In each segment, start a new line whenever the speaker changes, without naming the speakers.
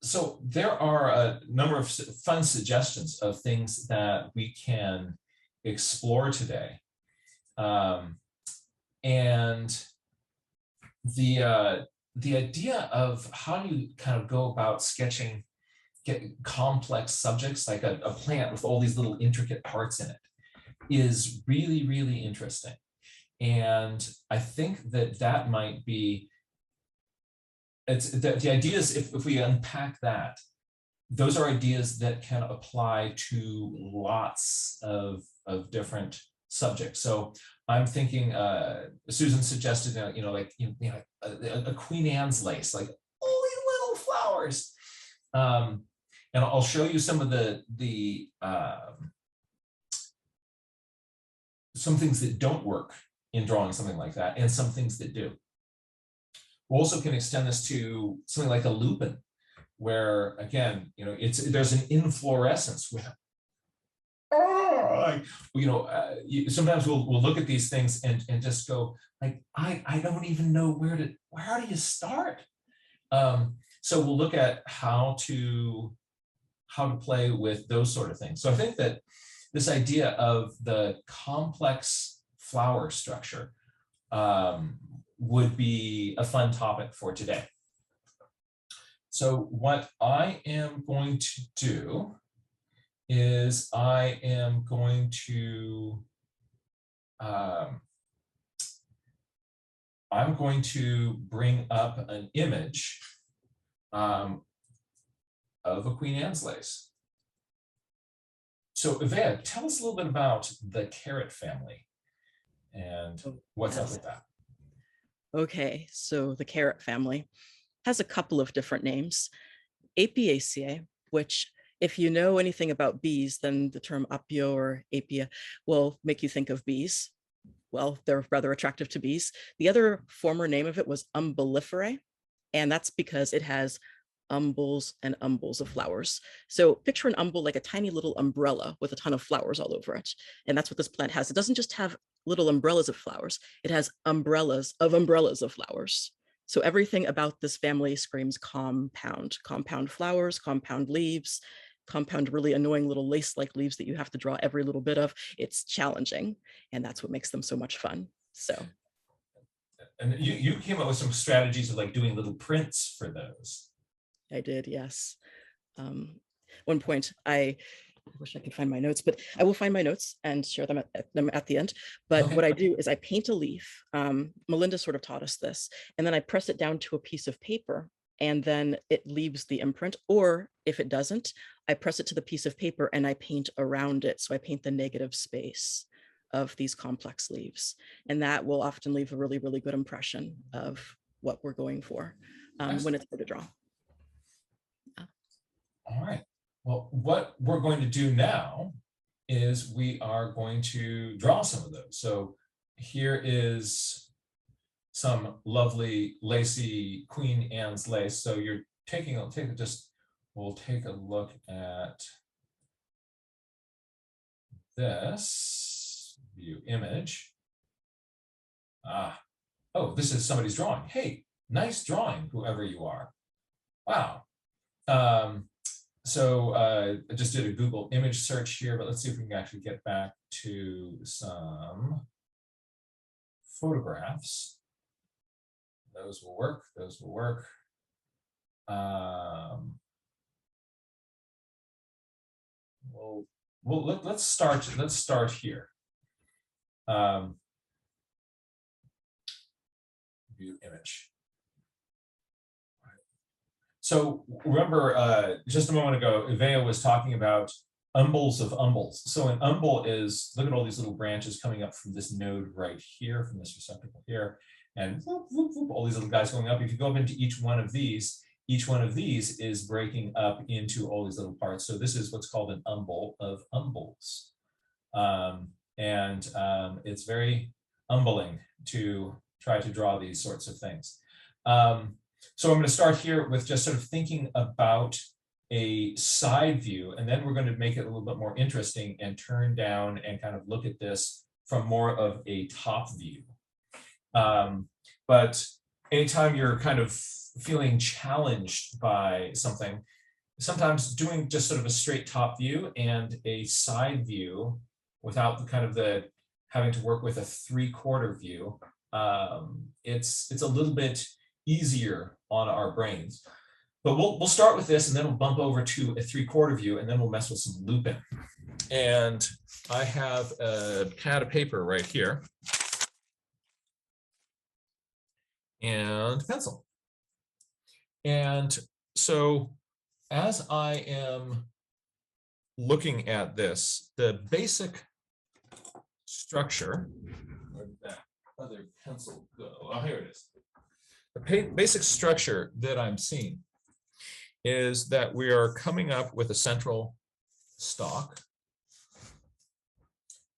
So there are a number of fun suggestions of things that we can explore today. Um, and the idea of how do you kind of go about sketching complex subjects like a plant with all these little intricate parts in it is really, really interesting. And I think that that might be, it's the ideas, if we unpack that, those are ideas that can apply to lots of different subjects. So I'm thinking, Susan suggested, like, a Queen Anne's lace, like all these little flowers. And I'll show you some of the some things that don't work in drawing something like that, and some things that do. We also can extend this to something like a lupin, where again, there's an inflorescence with sometimes we'll look at these things and just go like, I don't even know where do you start? So we'll look at how to play with those sort of things. So I think that this idea of the complex flower structure would be a fun topic for today. So what I am going to do is I am going to I'm going to bring up an image of a Queen Anne's lace. So Ivea, tell us a little bit about the carrot family and what's up with that.
Okay, so the carrot family has a couple of different names. Apiaceae, which if you know anything about bees, then the term apio or apia will make you think of bees. Well, they're rather attractive to bees. The other former name of it was umbelliferae, and that's because it has umbels and umbels of flowers. So picture an umbel like a tiny little umbrella with a ton of flowers all over it. And that's what this plant has. It doesn't just have little umbrellas of flowers, it has umbrellas of flowers. So everything about this family screams compound flowers, compound leaves, compound really annoying little lace-like leaves that you have to draw every little bit of. It's challenging, and that's what makes them so much fun. So,
and you came up with some strategies of like doing little prints for those.
I did, yes. One point, I wish I could find my notes, but I will find my notes and share them at the end. But
Okay.
What I do is I paint a leaf. Melinda sort of taught us this, and then I press it down to a piece of paper, and then it leaves the imprint. Or if it doesn't, I press it to the piece of paper and I paint around it. So I paint the negative space of these complex leaves, and that will often leave a really, really good impression of what we're going for when it's hard to draw.
All right. Well, what we're going to do now is we are going to draw some of those. So here is some lovely lacy Queen Anne's lace. So you're we'll take a look at this view image. Oh, this is somebody's drawing. Hey, nice drawing, whoever you are. Wow. So I just did a Google image search here, but let's see if we can actually get back to some photographs. Those will work. Those will work. Let's start here. View image. So remember, just a moment ago, Ivea was talking about umbels of umbels. So an umbel is, look at all these little branches coming up from this node right here, from this receptacle here, and whoop, whoop, whoop, all these little guys going up. If you go up into each one of these is breaking up into all these little parts. So this is what's called an umbel of umbels. It's very humbling to try to draw these sorts of things. So I'm going to start here with just sort of thinking about a side view, and then we're going to make it a little bit more interesting and turn down and kind of look at this from more of a top view. But anytime you're kind of feeling challenged by something, sometimes doing just sort of a straight top view and a side view without the kind of the having to work with a 3/4 view, it's a little bit easier on our brains. But we'll start with this, and then we'll bump over to a 3/4 view, and then we'll mess with some looping. And I have a pad of paper right here and a pencil. And so as I am looking at this, the basic structure, where did that other pencil go? Oh, here it is. The basic structure that I'm seeing is that we are coming up with a central stalk.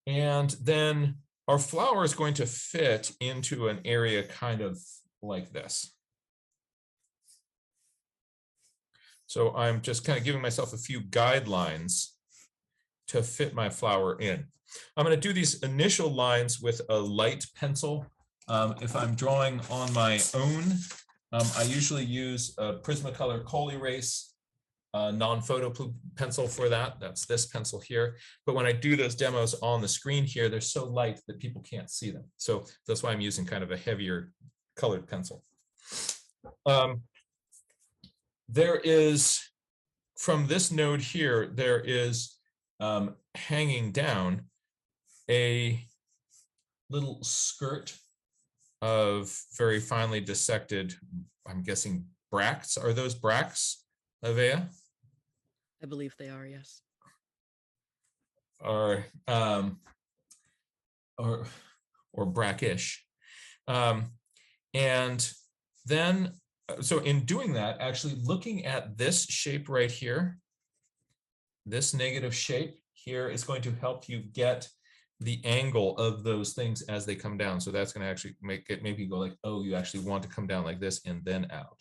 And then our flower is going to fit into an area kind of like this. So I'm just kind of giving myself a few guidelines to fit my flower in. I'm going to do these initial lines with a light pencil. If I'm drawing on my own, I usually use a Prismacolor Kohl Erase non-photo pencil for that. That's this pencil here. But when I do those demos on the screen here, they're so light that people can't see them. So that's why I'm using kind of a heavier colored pencil. There is, from this node here, there is hanging down a little skirt of very finely dissected, I'm guessing bracts. Are those bracts, Avea?
I believe they are, yes.
Or brackish. And then, so in doing that, actually looking at this shape right here, this negative shape here is going to help you get the angle of those things as they come down. So that's going to actually make it maybe go like, oh, you actually want to come down like this and then out.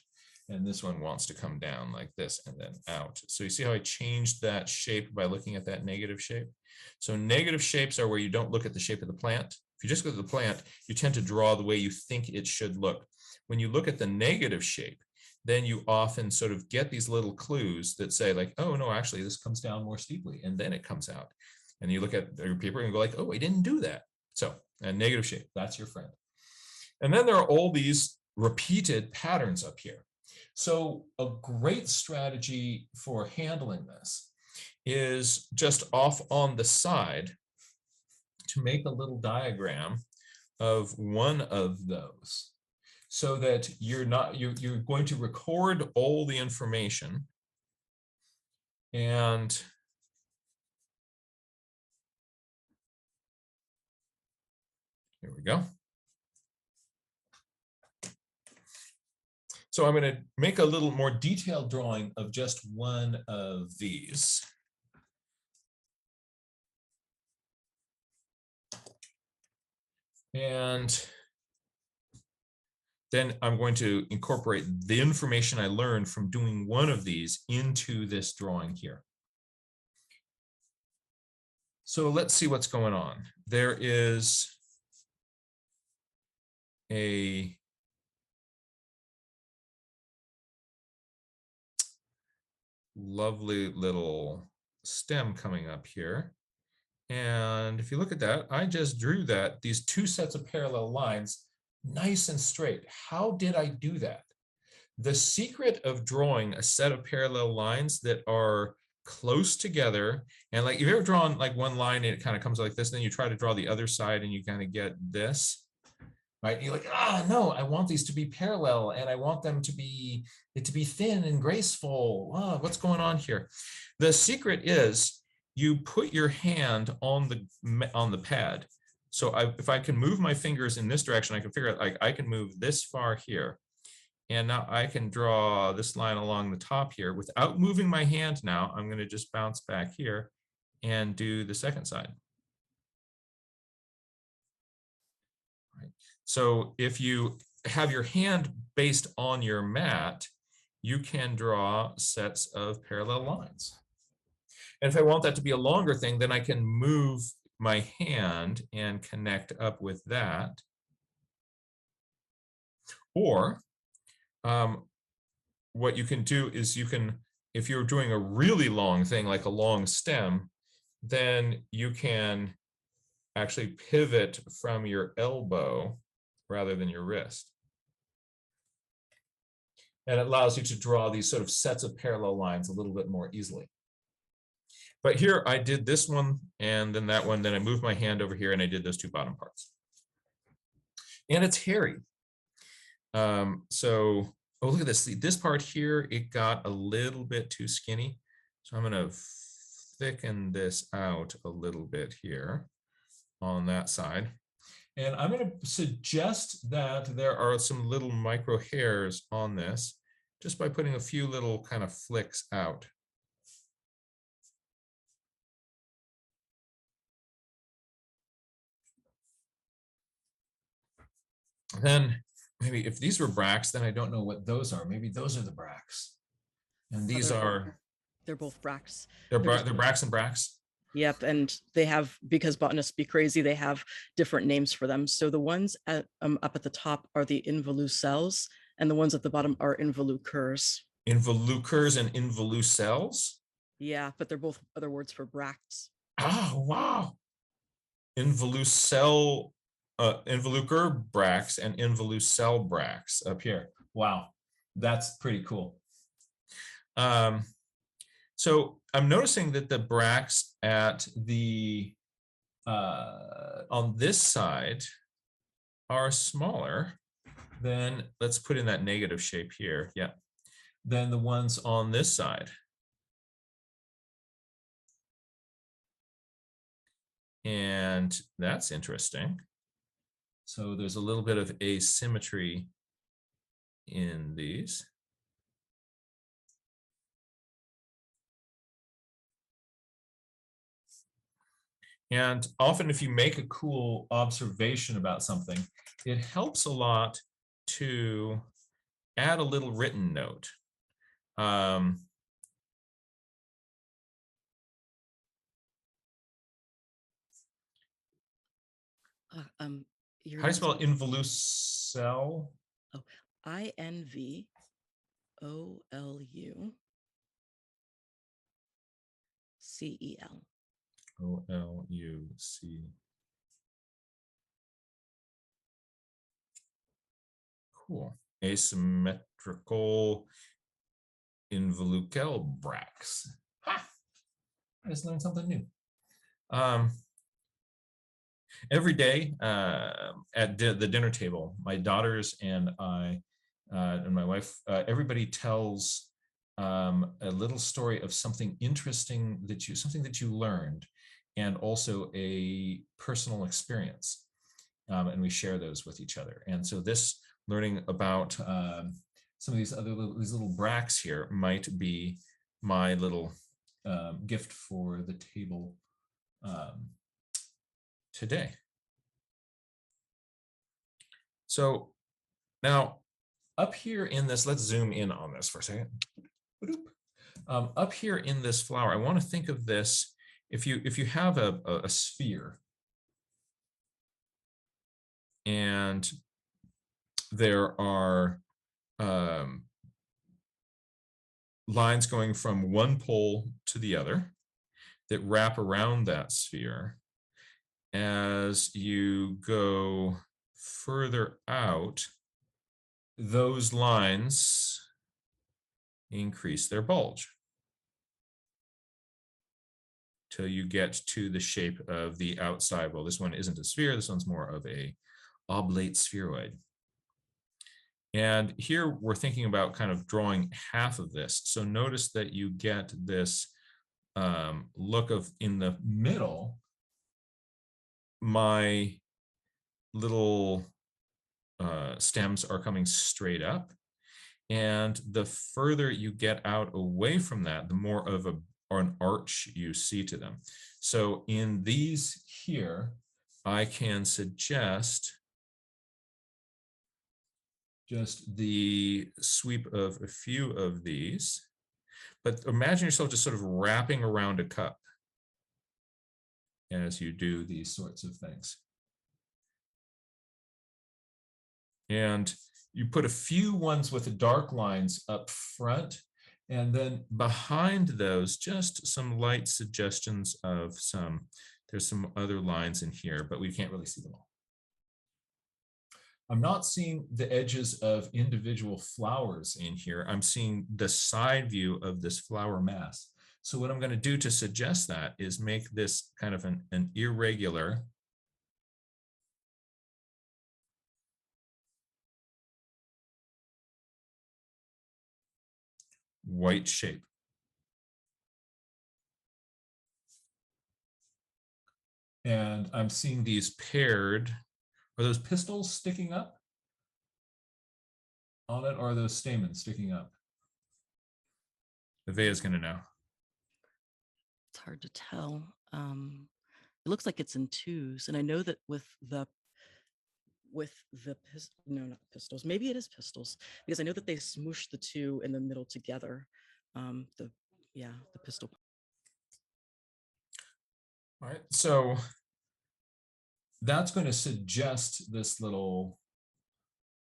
And this one wants to come down like this and then out. So you see how I changed that shape by looking at that negative shape? So negative shapes are where you don't look at the shape of the plant. If you just look at the plant, you tend to draw the way you think it should look. When you look at the negative shape, then you often sort of get these little clues that say like, oh no, actually this comes down more steeply and then it comes out. And you look at your paper and go like, oh, I didn't do that. So a negative shape, that's your friend. And then there are all these repeated patterns up here. So a great strategy for handling this is just off on the side to make a little diagram of one of those so that you're going to record all the information, and here we go. So I'm going to make a little more detailed drawing of just one of these. And then I'm going to incorporate the information I learned from doing one of these into this drawing here. So let's see what's going on. There is a lovely little stem coming up here. And if you look at that, I just drew that, these two sets of parallel lines, nice and straight. How did I do that? The secret of drawing a set of parallel lines that are close together, and like, you've ever drawn like one line and it kind of comes like this, and then you try to draw the other side and you kind of get this, right? And you're like, no, I want these to be parallel and I want them to be thin and graceful. What's going on here? The secret is you put your hand on the pad. So if I can move my fingers in this direction, I can figure out like I can move this far here. And now I can draw this line along the top here without moving my hand. Now I'm going to just bounce back here and do the second side. Right. So if you have your hand based on your mat, you can draw sets of parallel lines. And if I want that to be a longer thing, then I can move my hand and connect up with that. Or
what you can do is if you're doing a really long thing, like a long stem, then you can actually pivot from your elbow rather than your wrist. And it allows you to draw these sort of sets of parallel lines a little bit more easily. But here I did this one and then that one, then I moved my hand over here and I did those two bottom parts. And it's hairy. So, oh, look at this. See, this part here, it got a little bit too skinny. So I'm going to thicken this out a little bit here on that side. And I'm going to suggest that there are some little micro hairs on this just by putting a few little kind of flicks out. Then maybe if these were bracts, then I don't know what those are. Maybe those are the bracts. And these are...
They're both bracts.
They're bracts and bracts?
Yep, and they have, because botanists be crazy, they have different names for them. So the ones up at the top are the involucelles, and the ones at the bottom are involucres.
Involucres and involucelles?
Yeah, but they're both other words for bracts.
Oh, wow. Involucre bracts and involucelle bracts up here. Wow, that's pretty cool. So I'm noticing that the bracts at the on this side are smaller than, let's put in that negative shape here, yeah, than the ones on this side. And that's interesting. So there's a little bit of asymmetry in these. And often if you make a cool observation about something, it helps a lot to add a little written note. How do you spell involucelle?
Oh, INVOLUCEL.
OLUC. Cool. Asymmetrical involucelle bracts. Ha! I just learned something new. Every day at the dinner table, my daughters and I and my wife, everybody tells a little story of something interesting something that you learned, and also a personal experience. And we share those with each other. And so this learning about some of these little bracts here might be my little gift for the table today. So now up here in this, let's zoom in on this for a second. Up here in this flower, I want to think of this, if you have a sphere and there are lines going from one pole to the other that wrap around that sphere. As you go further out, those lines increase their bulge till you get to the shape of the outside. Well, this one isn't a sphere, this one's more of a oblate spheroid. And here we're thinking about kind of drawing half of this. So notice that you get this look of, in the middle, my little stems are coming straight up. And the further you get out away from that, the more of an arch you see to them. So in these here, I can suggest just the sweep of a few of these, but imagine yourself just sort of wrapping around a cup as you do these sorts of things. And you put a few ones with the dark lines up front, and then behind those, just some light suggestions of there's some other lines in here, but we can't really see them all. I'm not seeing the edges of individual flowers in here. I'm seeing the side view of this flower mass. So what I'm going to do to suggest that is make this kind of an irregular white shape. And I'm seeing these paired. Are those pistils sticking up on it, or are those stamens sticking up? Nevaeh's going to know.
It's hard to tell. It looks like it's in twos, and I know that with the no, not pistils. Maybe it is pistils, because I know that they smoosh the two in the middle together. The pistil.
All right, so that's going to suggest this little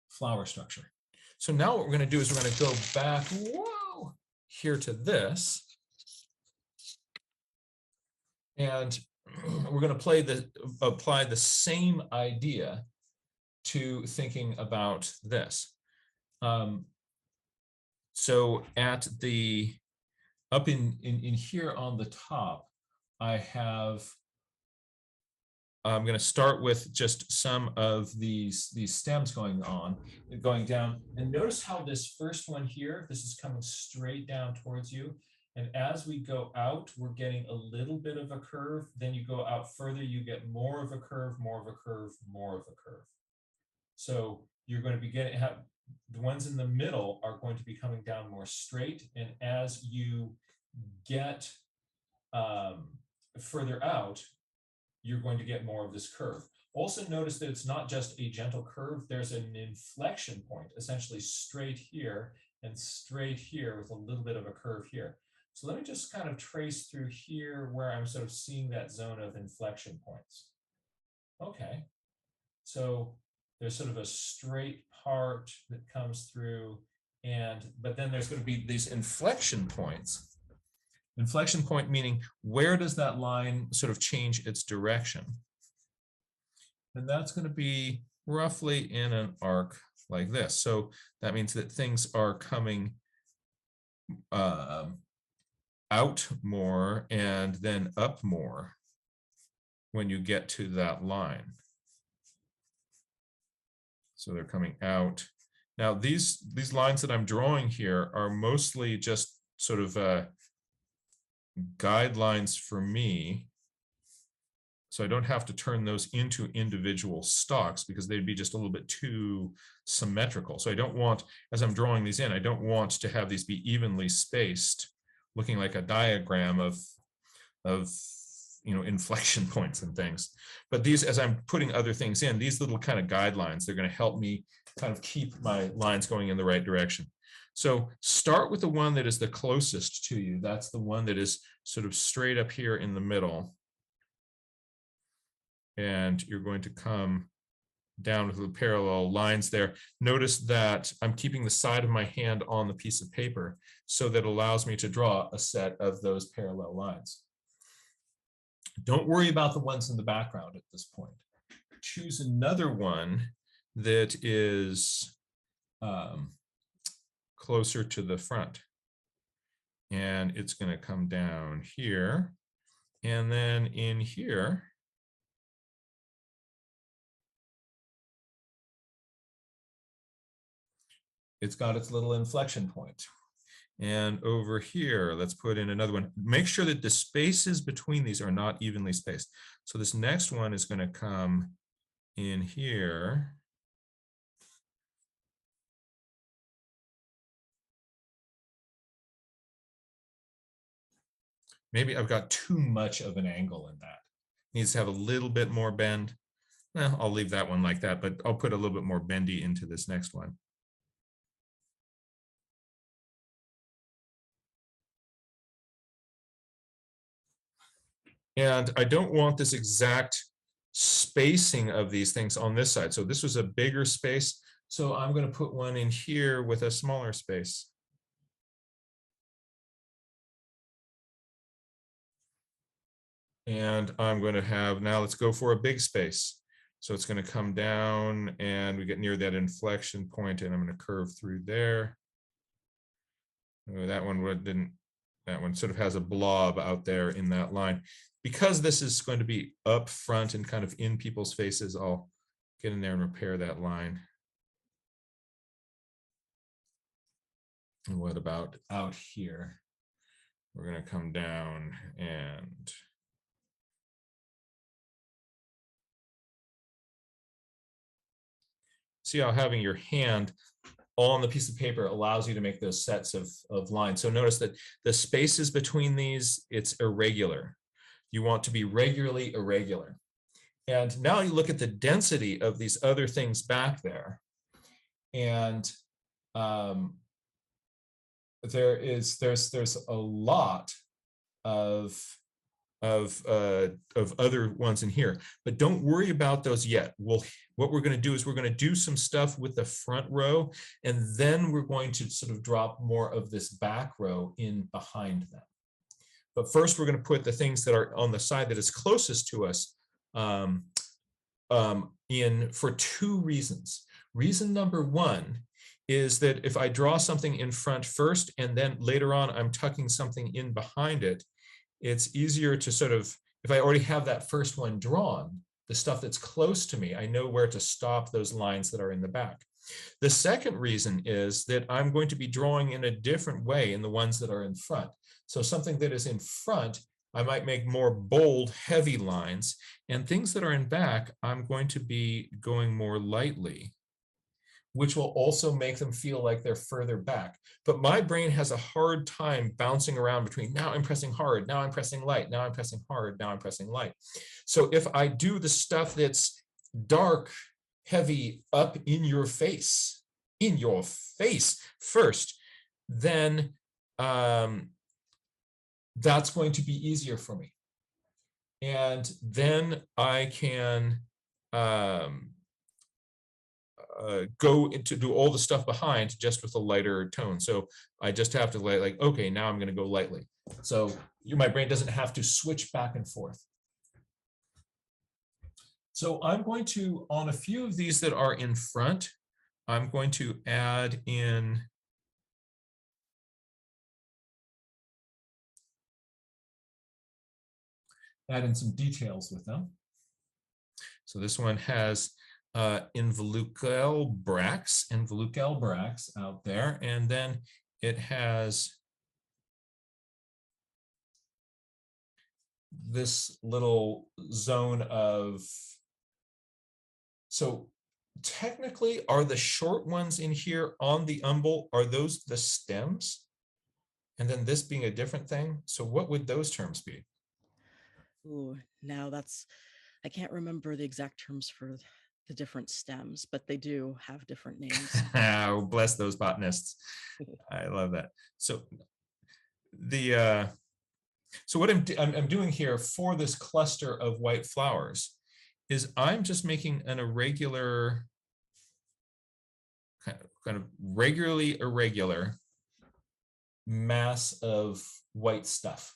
flower structure. So now what we're going to do is we're going to go back, whoa, here to this. And we're going to apply the same idea to thinking about this. So at the, up in here on the top, I'm going to start with just some of these stems going down. And notice how this first one here, this is coming straight down towards you. And as we go out, we're getting a little bit of a curve. Then you go out further, you get more of a curve, more of a curve, more of a curve. So you're going to be getting, the ones in the middle are going to be coming down more straight. And as you get further out, you're going to get more of this curve. Also notice that it's not just a gentle curve, there's an inflection point, essentially straight here and straight here with a little bit of a curve here. So let me just kind of trace through here where I'm sort of seeing that zone of inflection points. Okay, so there's sort of a straight part that comes through, but then there's going to be these inflection points. Inflection point meaning, where does that line sort of change its direction? And that's going to be roughly in an arc like this. So that means that things are coming out more and then up more when you get to that line. So they're coming out. Now these lines that I'm drawing here are mostly just sort of guidelines for me. So I don't have to turn those into individual stalks because they'd be just a little bit too symmetrical. So I don't want, as I'm drawing these in, I don't want to have these be evenly spaced, looking like a diagram of inflection points and things. But these, as I'm putting other things in, these little kind of guidelines, they're going to help me kind of keep my lines going in the right direction. So start with the one that is the closest to you. That's the one that is sort of straight up here in the middle. And you're going to come down with the parallel lines there. Notice that I'm keeping the side of my hand on the piece of paper so that allows me to draw a set of those parallel lines. Don't worry about the ones in the background at this point. Choose another one that is closer to the front. And it's going to come down here. And then in here, it's got its little inflection point. And over here, let's put in another one. Make sure that the spaces between these are not evenly spaced. So this next one is going to come in here. Maybe I've got too much of an angle in that. Needs to have a little bit more bend. Well, I'll leave that one like that, but I'll put a little bit more bendy into this next one. And I don't want this exact spacing of these things on this side. So this was a bigger space. So I'm going to put one in here with a smaller space. And I'm going to have, now let's go for a big space. So it's going to come down and we get near that inflection point and I'm going to curve through there. Oh, that one didn't, that one sort of has a blob out there in that line. Because this is going to be up front and kind of in people's faces, I'll get in there and repair that line. And what about out here? We're going to come down and see how having your hand on the piece of paper allows you to make those sets of lines. So notice that the spaces between these, it's irregular. You want to be regularly irregular. And now you look at the density of these other things back there. And there's a lot of other ones in here, but don't worry about those yet. What we're going to do is we're going to do some stuff with the front row, and then we're going to sort of drop more of this back row in behind them. But first, we're going to put the things that are on the side that is closest to us in for two reasons. Reason number one is that if I draw something in front first, and then later on I'm tucking something in behind it, it's easier to sort of, if I already have that first one drawn, the stuff that's close to me, I know where to stop those lines that are in the back. The second reason is that I'm going to be drawing in a different way in the ones that are in front. So something that is in front, I might make more bold, heavy lines, and things that are in back, I'm going to be going more lightly, which will also make them feel like they're further back. But my brain has a hard time bouncing around between now I'm pressing hard, now I'm pressing light, now I'm pressing hard, now I'm pressing light. So if I do the stuff that's dark, heavy, up in your face first, then that's going to be easier for me. And then I can go to do all the stuff behind just with a lighter tone. So I just have to like, okay, now I'm going to go lightly. So my brain doesn't have to switch back and forth. So I'm going to, on a few of these that are in front, I'm going to add in some details with them. So this one has involucral bracts out there, and then it has this little zone of, so technically are the short ones in here on the umbel, are those the stems? And then this being a different thing, so what would those terms be?
Ooh, now I can't remember the exact terms for the different stems, but they do have different names.
Oh, bless those botanists. I love that. So the so what I'm doing here for this cluster of white flowers is I'm just making an irregular, kind of regularly irregular mass of white stuff.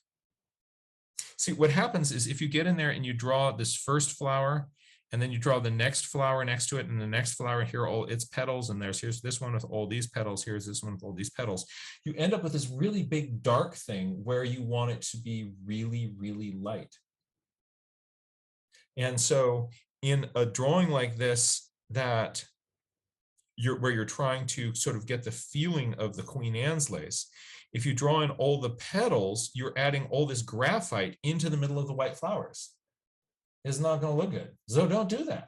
See, what happens is if you get in there and you draw this first flower, and then you draw the next flower next to it, and the next flower, here are all its petals, and here's this one with all these petals, here's this one with all these petals. You end up with this really big dark thing where you want it to be really, really light. And so in a drawing like this, that where you're trying to sort of get the feeling of the Queen Anne's lace, if you draw in all the petals, you're adding all this graphite into the middle of the white flowers. It's not going to look good. So don't do that.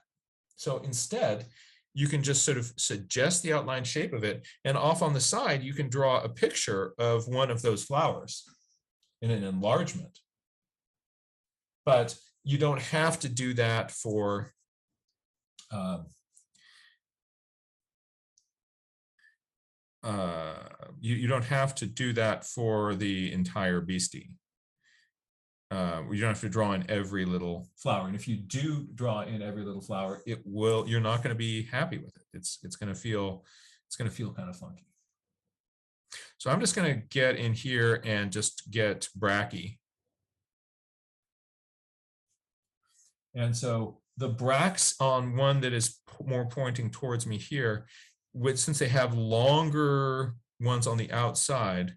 So instead, you can just sort of suggest the outline shape of it, and off on the side, you can draw a picture of one of those flowers in an enlargement. But you don't have to do that for you don't have to do that for the entire beastie. you don't have to draw in every little flower. And if you do draw in every little flower, you're not going to be happy with it. It's going to feel kind of funky. So I'm just going to get in here and just get bracky. And so the bracts on one that is more pointing towards me here, since they have longer ones on the outside,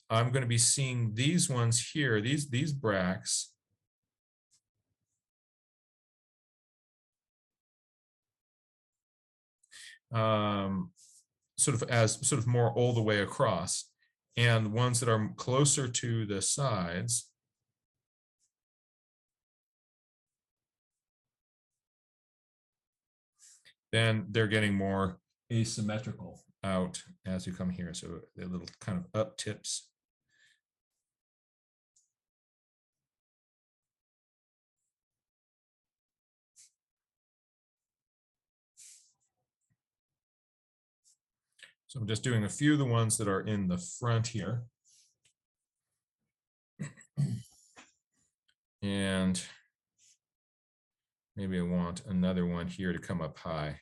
I'm going to be seeing these ones here, these bracts. Sort of more all the way across, and ones that are closer to the sides then they're getting more asymmetrical out as you come here. So they're little kind of up tips. So I'm just doing a few of the ones that are in the front here. And maybe I want another one here to come up high.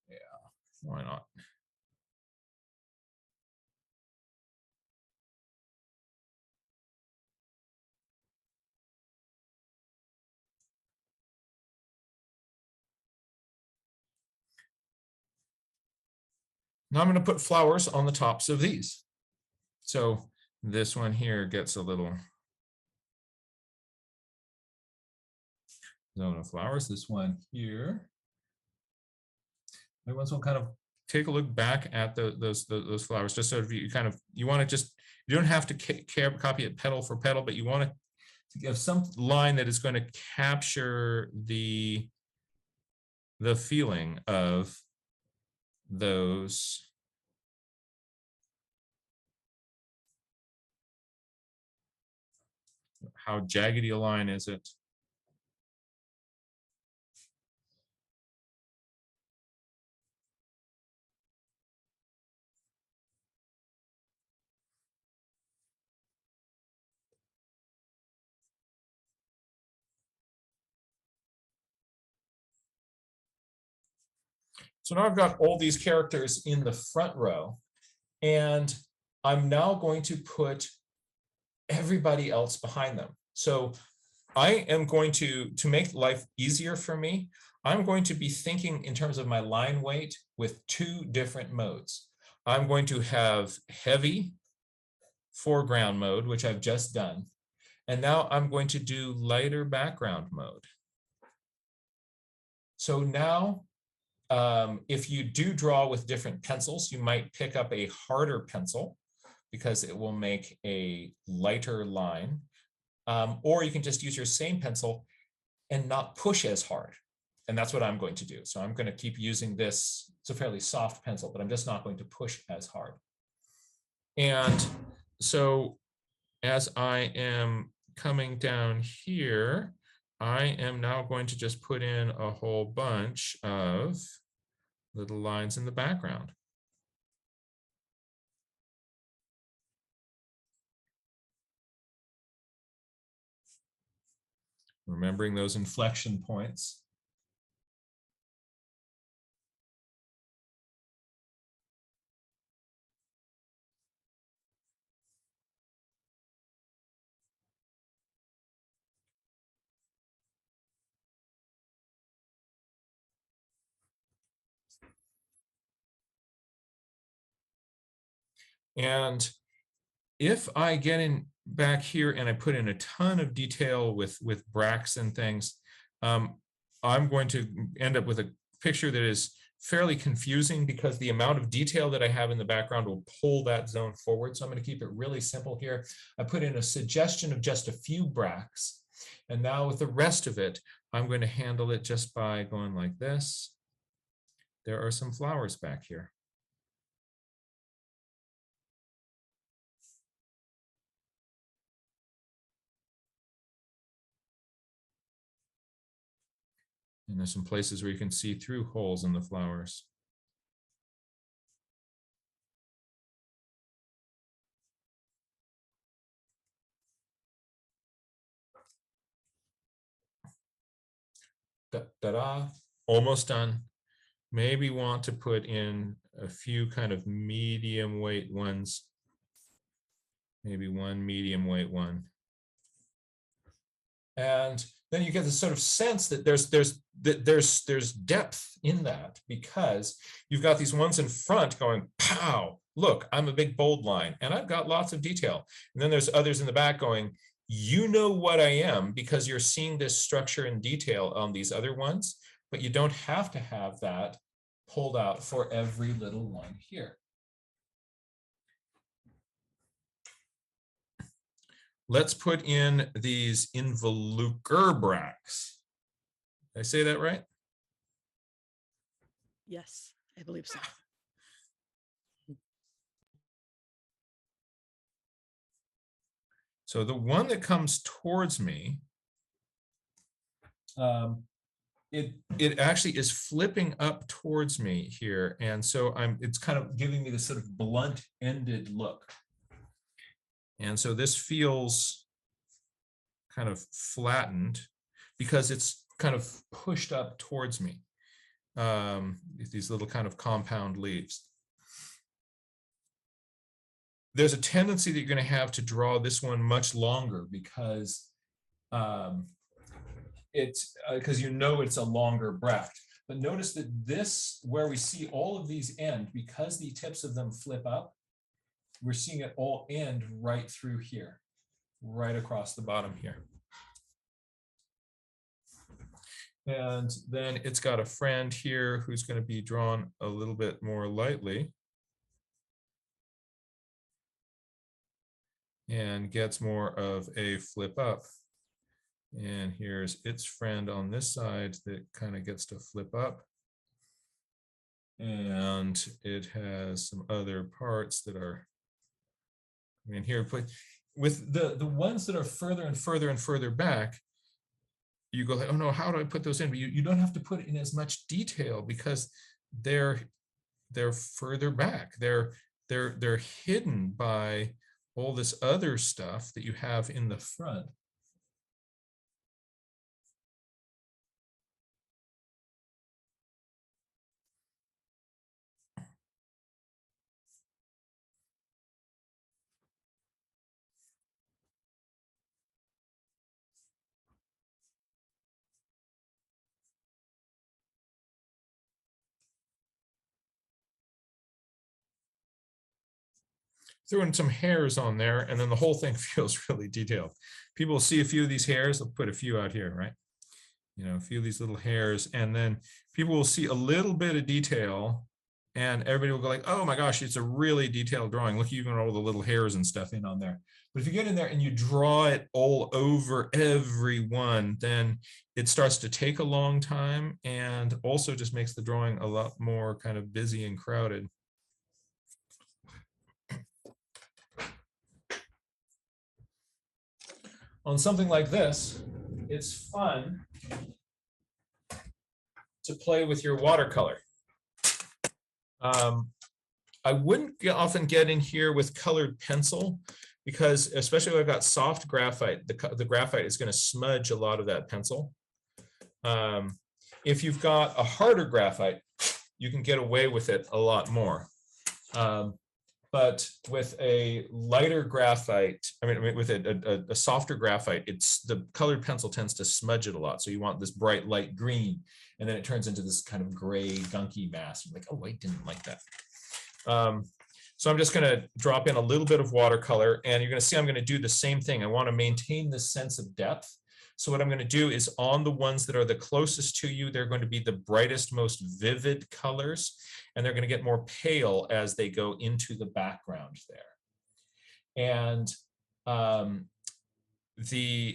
Yeah, why not? Now I'm going to put flowers on the tops of these. So this one here gets a little zone of flowers. This one here. Everyone's will kind of take a look back at those flowers, just so you want to just, you don't have to copy it petal for petal, but you want to give some line that is going to capture the feeling of those. How jaggedy a line is it? So now I've got all these characters in the front row, and I'm now going to put everybody else behind them. So I am going to make life easier for me, I'm going to be thinking in terms of my line weight with two different modes. I'm going to have heavy foreground mode, which I've just done. And now I'm going to do lighter background mode. So now, if you do draw with different pencils, you might pick up a harder pencil because it will make a lighter line. Or you can just use your same pencil and not push as hard. And that's what I'm going to do. So I'm going to keep using this. It's a fairly soft pencil, but I'm just not going to push as hard. And so as I am coming down here, I am now going to just put in a whole bunch of little lines in the background. Remembering those inflection points. And if I get in back here and I put in a ton of detail with bracts and things, I'm going to end up with a picture that is fairly confusing because the amount of detail that I have in the background will pull that zone forward. So I'm going to keep it really simple here. I put in a suggestion of just a few bracts. And now with the rest of it, I'm going to handle it just by going like this. There are some flowers back here. And there's some places where you can see through holes in the flowers. Ta-da, almost done. Maybe want to put in a few kind of medium weight ones. Maybe one medium weight one. And then you get this sort of sense that there's depth in that, because you've got these ones in front going, pow, look, I'm a big bold line and I've got lots of detail. And then there's others in the back going, you know what I am, because you're seeing this structure and detail on these other ones, but you don't have to have that pulled out for every little one here. Let's put in these involucrbrax. Did I say that right?
Yes, I believe so.
So the one that comes towards me, it actually is flipping up towards me here, and so it's kind of giving me this sort of blunt-ended look. And so this feels kind of flattened because it's kind of pushed up towards me. These little kind of compound leaves. There's a tendency that you're going to have to draw this one much longer because because you know it's a longer bract. But notice that this, where we see all of these end, because the tips of them flip up, we're seeing it all end right through here, right across the bottom here. And then it's got a friend here who's going to be drawn a little bit more lightly and gets more of a flip up. And here's its friend on this side that kind of gets to flip up. And it has some other parts that are, I mean, here, with the ones that are further and further and further back, you go like, oh no, how do I put those in? But you don't have to put in as much detail because they're further back. They're hidden by all this other stuff that you have in the front. Threw in some hairs on there, and then the whole thing feels really detailed. People will see a few of these hairs, they'll put a few out here, right? You know, a few of these little hairs, and then people will see a little bit of detail, and everybody will go like, oh my gosh, it's a really detailed drawing. Look, even all the little hairs and stuff in on there. But if you get in there and you draw it all over every one, then it starts to take a long time and also just makes the drawing a lot more kind of busy and crowded. On something like this, it's fun to play with your watercolor. I wouldn't often get in here with colored pencil because, especially when I've got soft graphite, the graphite is going to smudge a lot of that pencil. If you've got a harder graphite, you can get away with it a lot more. But with a lighter graphite, I mean with a softer graphite, the colored pencil tends to smudge it a lot. So you want this bright light green, and then it turns into this kind of gray gunky mass. You're like, oh, I didn't like that. So I'm just going to drop in a little bit of watercolor, and you're going to see I'm going to do the same thing. I want to maintain this sense of depth. So what I'm going to do is on the ones that are the closest to you, they're going to be the brightest, most vivid colors, and they're going to get more pale as they go into the background there. And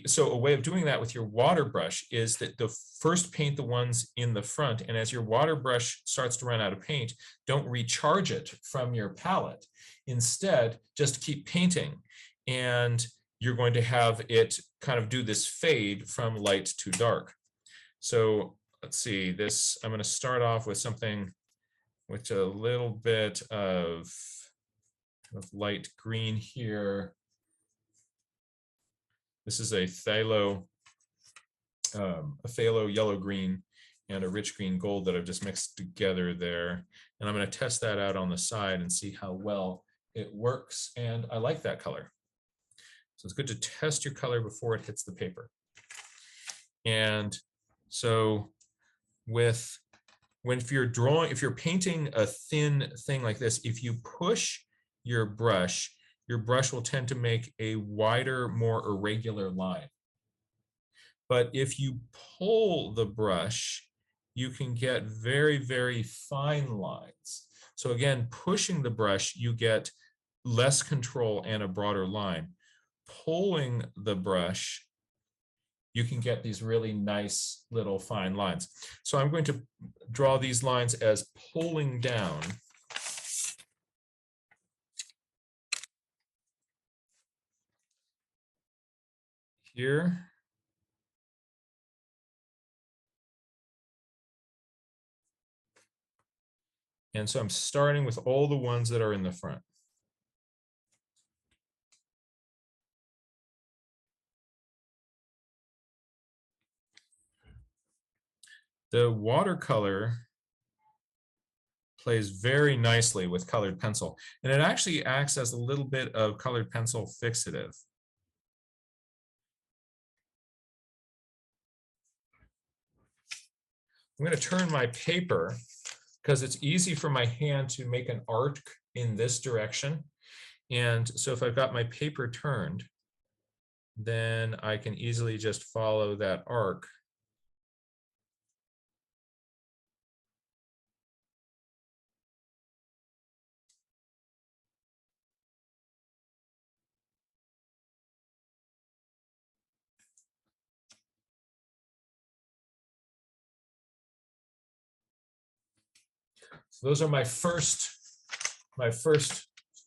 so a way of doing that with your water brush is that the first paint the ones in the front, and as your water brush starts to run out of paint, don't recharge it from your palette. Instead, just keep painting, and you're going to have it kind of do this fade from light to dark. So let's see this. I'm going to start off with something with a little bit of light green here. This is a phthalo yellow green, and a rich green gold that I've just mixed together there. And I'm going to test that out on the side and see how well it works. And I like that color. So it's good to test your color before it hits the paper. And so if you're painting a thin thing like this, if you push your brush will tend to make a wider, more irregular line. But if you pull the brush, you can get very, very fine lines. So again, pushing the brush, you get less control and a broader line. Pulling the brush, you can get these really nice little fine lines. So I'm going to draw these lines as pulling down. Here. And so I'm starting with all the ones that are in the front. The watercolor plays very nicely with colored pencil, and it actually acts as a little bit of colored pencil fixative. I'm going to turn my paper because it's easy for my hand to make an arc in this direction. And so if I've got my paper turned, then I can easily just follow that arc. So those are my first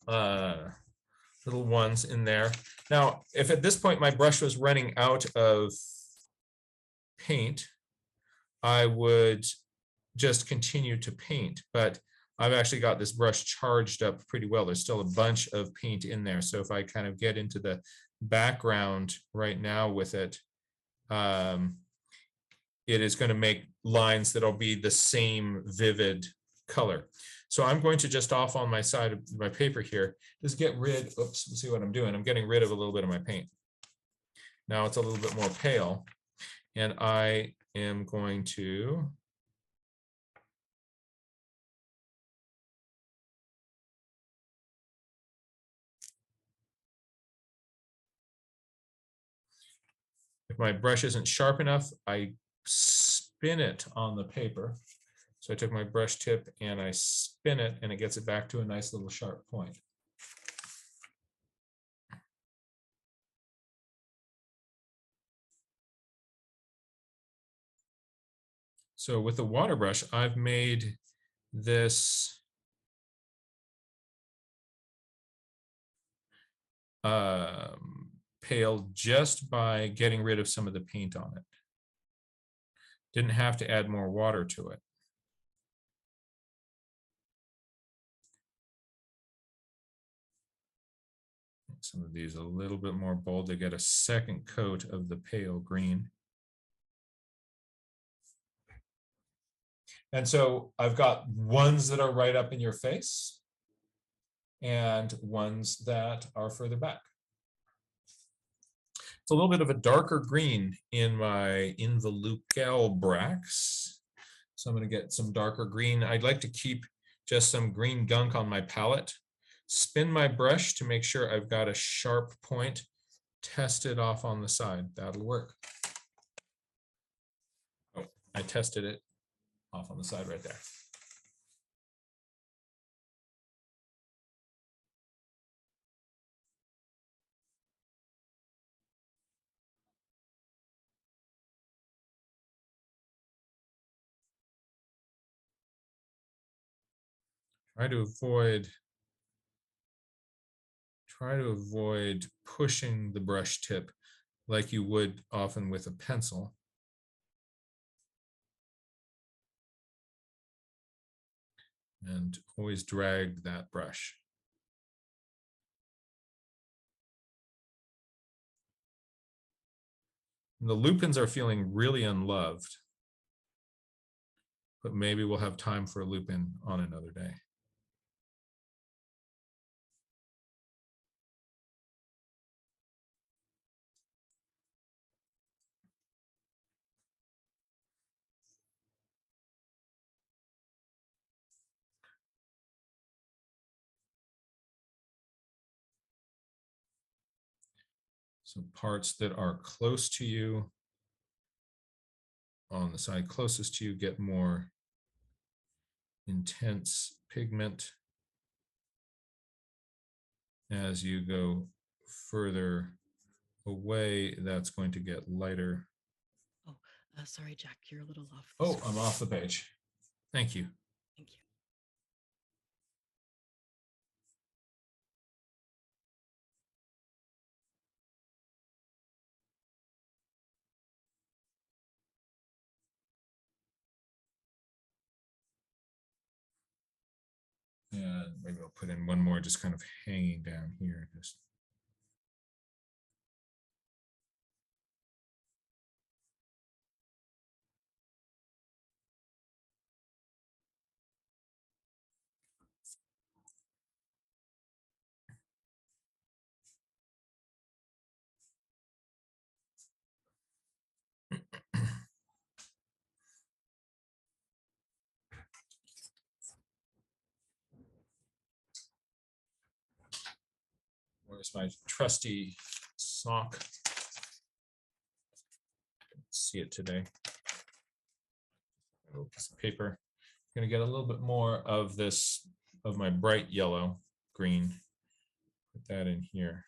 little ones in there. Now, if at this point my brush was running out of paint, I would just continue to paint, but I've actually got this brush charged up pretty well. There's still a bunch of paint in there. So if I kind of get into the background right now with it, it is going to make lines that'll be the same vivid color. So I'm going to just off on my side of my paper here, just get rid, oops, see what I'm doing. I'm getting rid of a little bit of my paint. Now it's a little bit more pale, and I am going to if my brush isn't sharp enough, I spin it on the paper. So I took my brush tip and I spin it, and it gets it back to a nice little sharp point. So with the water brush, I've made this pale just by getting rid of some of the paint on it. Didn't have to add more water to it. Some of these a little bit more bold to get a second coat of the pale green. And so I've got ones that are right up in your face and ones that are further back. It's a little bit of a darker green in my involucral So I'm going to get some darker green. I'd like to keep just some green gunk on my palette. Spin my brush to make sure I've got a sharp point. Test it off on the side. That'll work. Oh, I tested it off on the side right there. Try to avoid pushing the brush tip like you would often with a pencil. And always drag that brush. And the lupins are feeling really unloved. but maybe we'll have time for a loop in on another day. So parts that are close to you, on the side closest to you, get more intense pigment. As you go further away, that's going to get lighter.
Oh, sorry, Jack, you're a little off.
Oh, I'm off the page. Thank you.
Thank you.
And maybe I'll put in one more just kind of hanging down here. Just where's my trusty sock? See it today. Oh, piece of paper. I'm going to get a little bit more of this, of my bright yellow, green. Put that in here.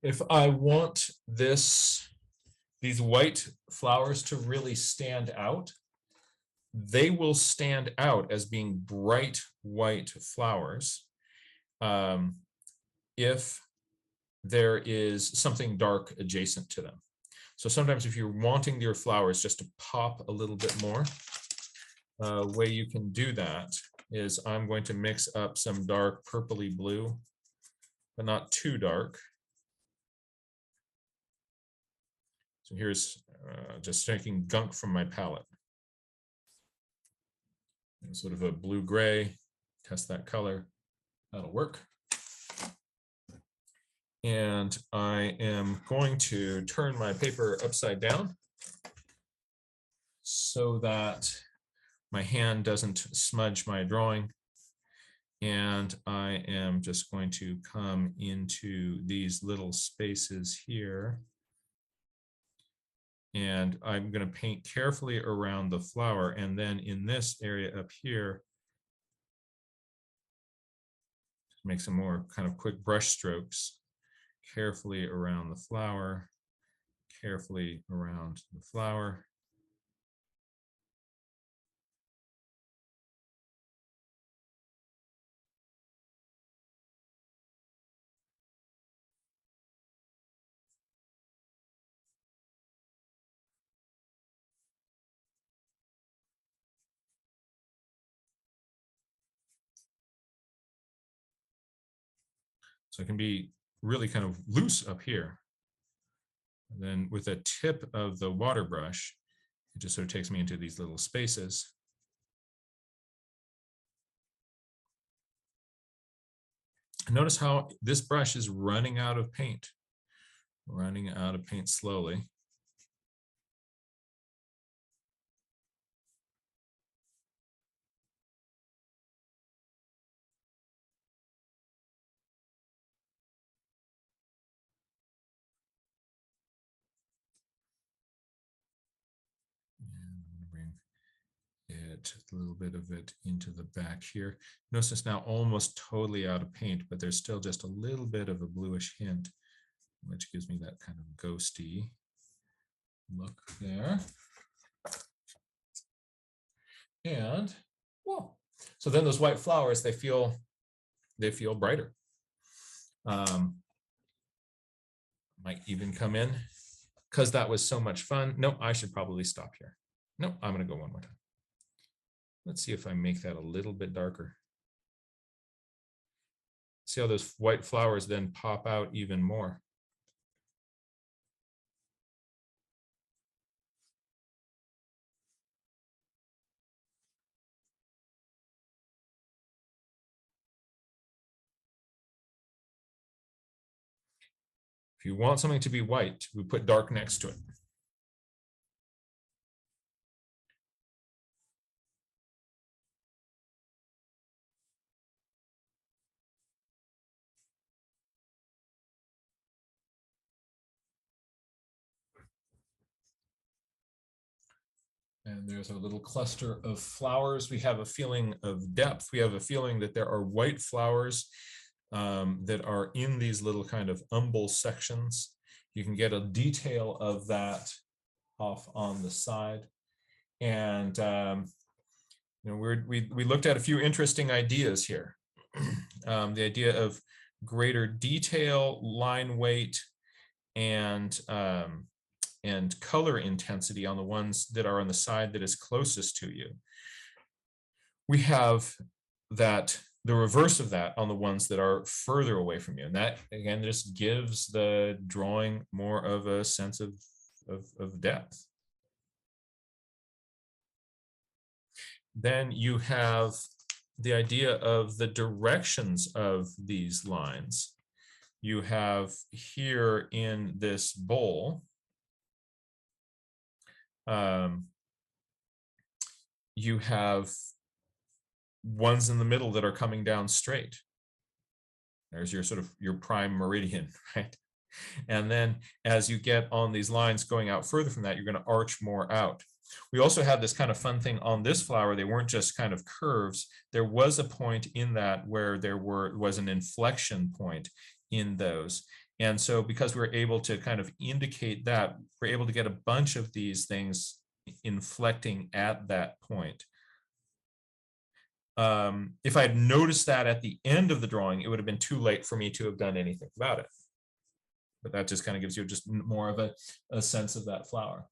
If I want these white flowers to really stand out, they will stand out as being bright white flowers if there is something dark adjacent to them. So sometimes if you're wanting your flowers just to pop a little bit more, way you can do that is I'm going to mix up some dark purpley blue, but not too dark. So here's just taking gunk from my palette. And sort of a blue-gray, test that color, that'll work. And I am going to turn my paper upside down so that my hand doesn't smudge my drawing. And I am just going to come into these little spaces here. And I'm going to paint carefully around the flower. And then in this area up here, make some more kind of quick brush strokes carefully around the flower, carefully around the flower. So it can be really kind of loose up here. And then with a tip of the water brush, it just sort of takes me into these little spaces. Notice how this brush is running out of paint slowly. It a little bit of it into the back here. Notice it's now almost totally out of paint, but there's still just a little bit of a bluish hint, which gives me that kind of ghosty look there. And well, so then those white flowers, they feel brighter. Might even come in because that was so much fun. No, I should probably stop here. No, I'm going to go one more time. Let's see if I make that a little bit darker. See how those white flowers then pop out even more. If you want something to be white, we put dark next to it. And there's a little cluster of flowers. We have a feeling of depth. We have a feeling that there are white flowers that are in these little kind of umbel sections. You can get a detail of that off on the side. And you know, we looked at a few interesting ideas here. The idea of greater detail, line weight, and color intensity on the ones that are on the side that is closest to you. We have that, the reverse of that on the ones that are further away from you. And that, again, just gives the drawing more of a sense of depth. Then you have the idea of the directions of these lines. You have here in this bowl, you have ones in the middle that are coming down straight. There's your sort of your prime meridian, right? And then as you get on these lines going out further from that, you're going to arch more out. We also had this kind of fun thing on this flower. They weren't just kind of curves. There was a point in that where there was an inflection point in those. And so because we were able to kind of indicate that, we're able to get a bunch of these things inflecting at that point. If I had noticed that at the end of the drawing, it would have been too late for me to have done anything about it. But that just kind of gives you just more of a sense of that flower.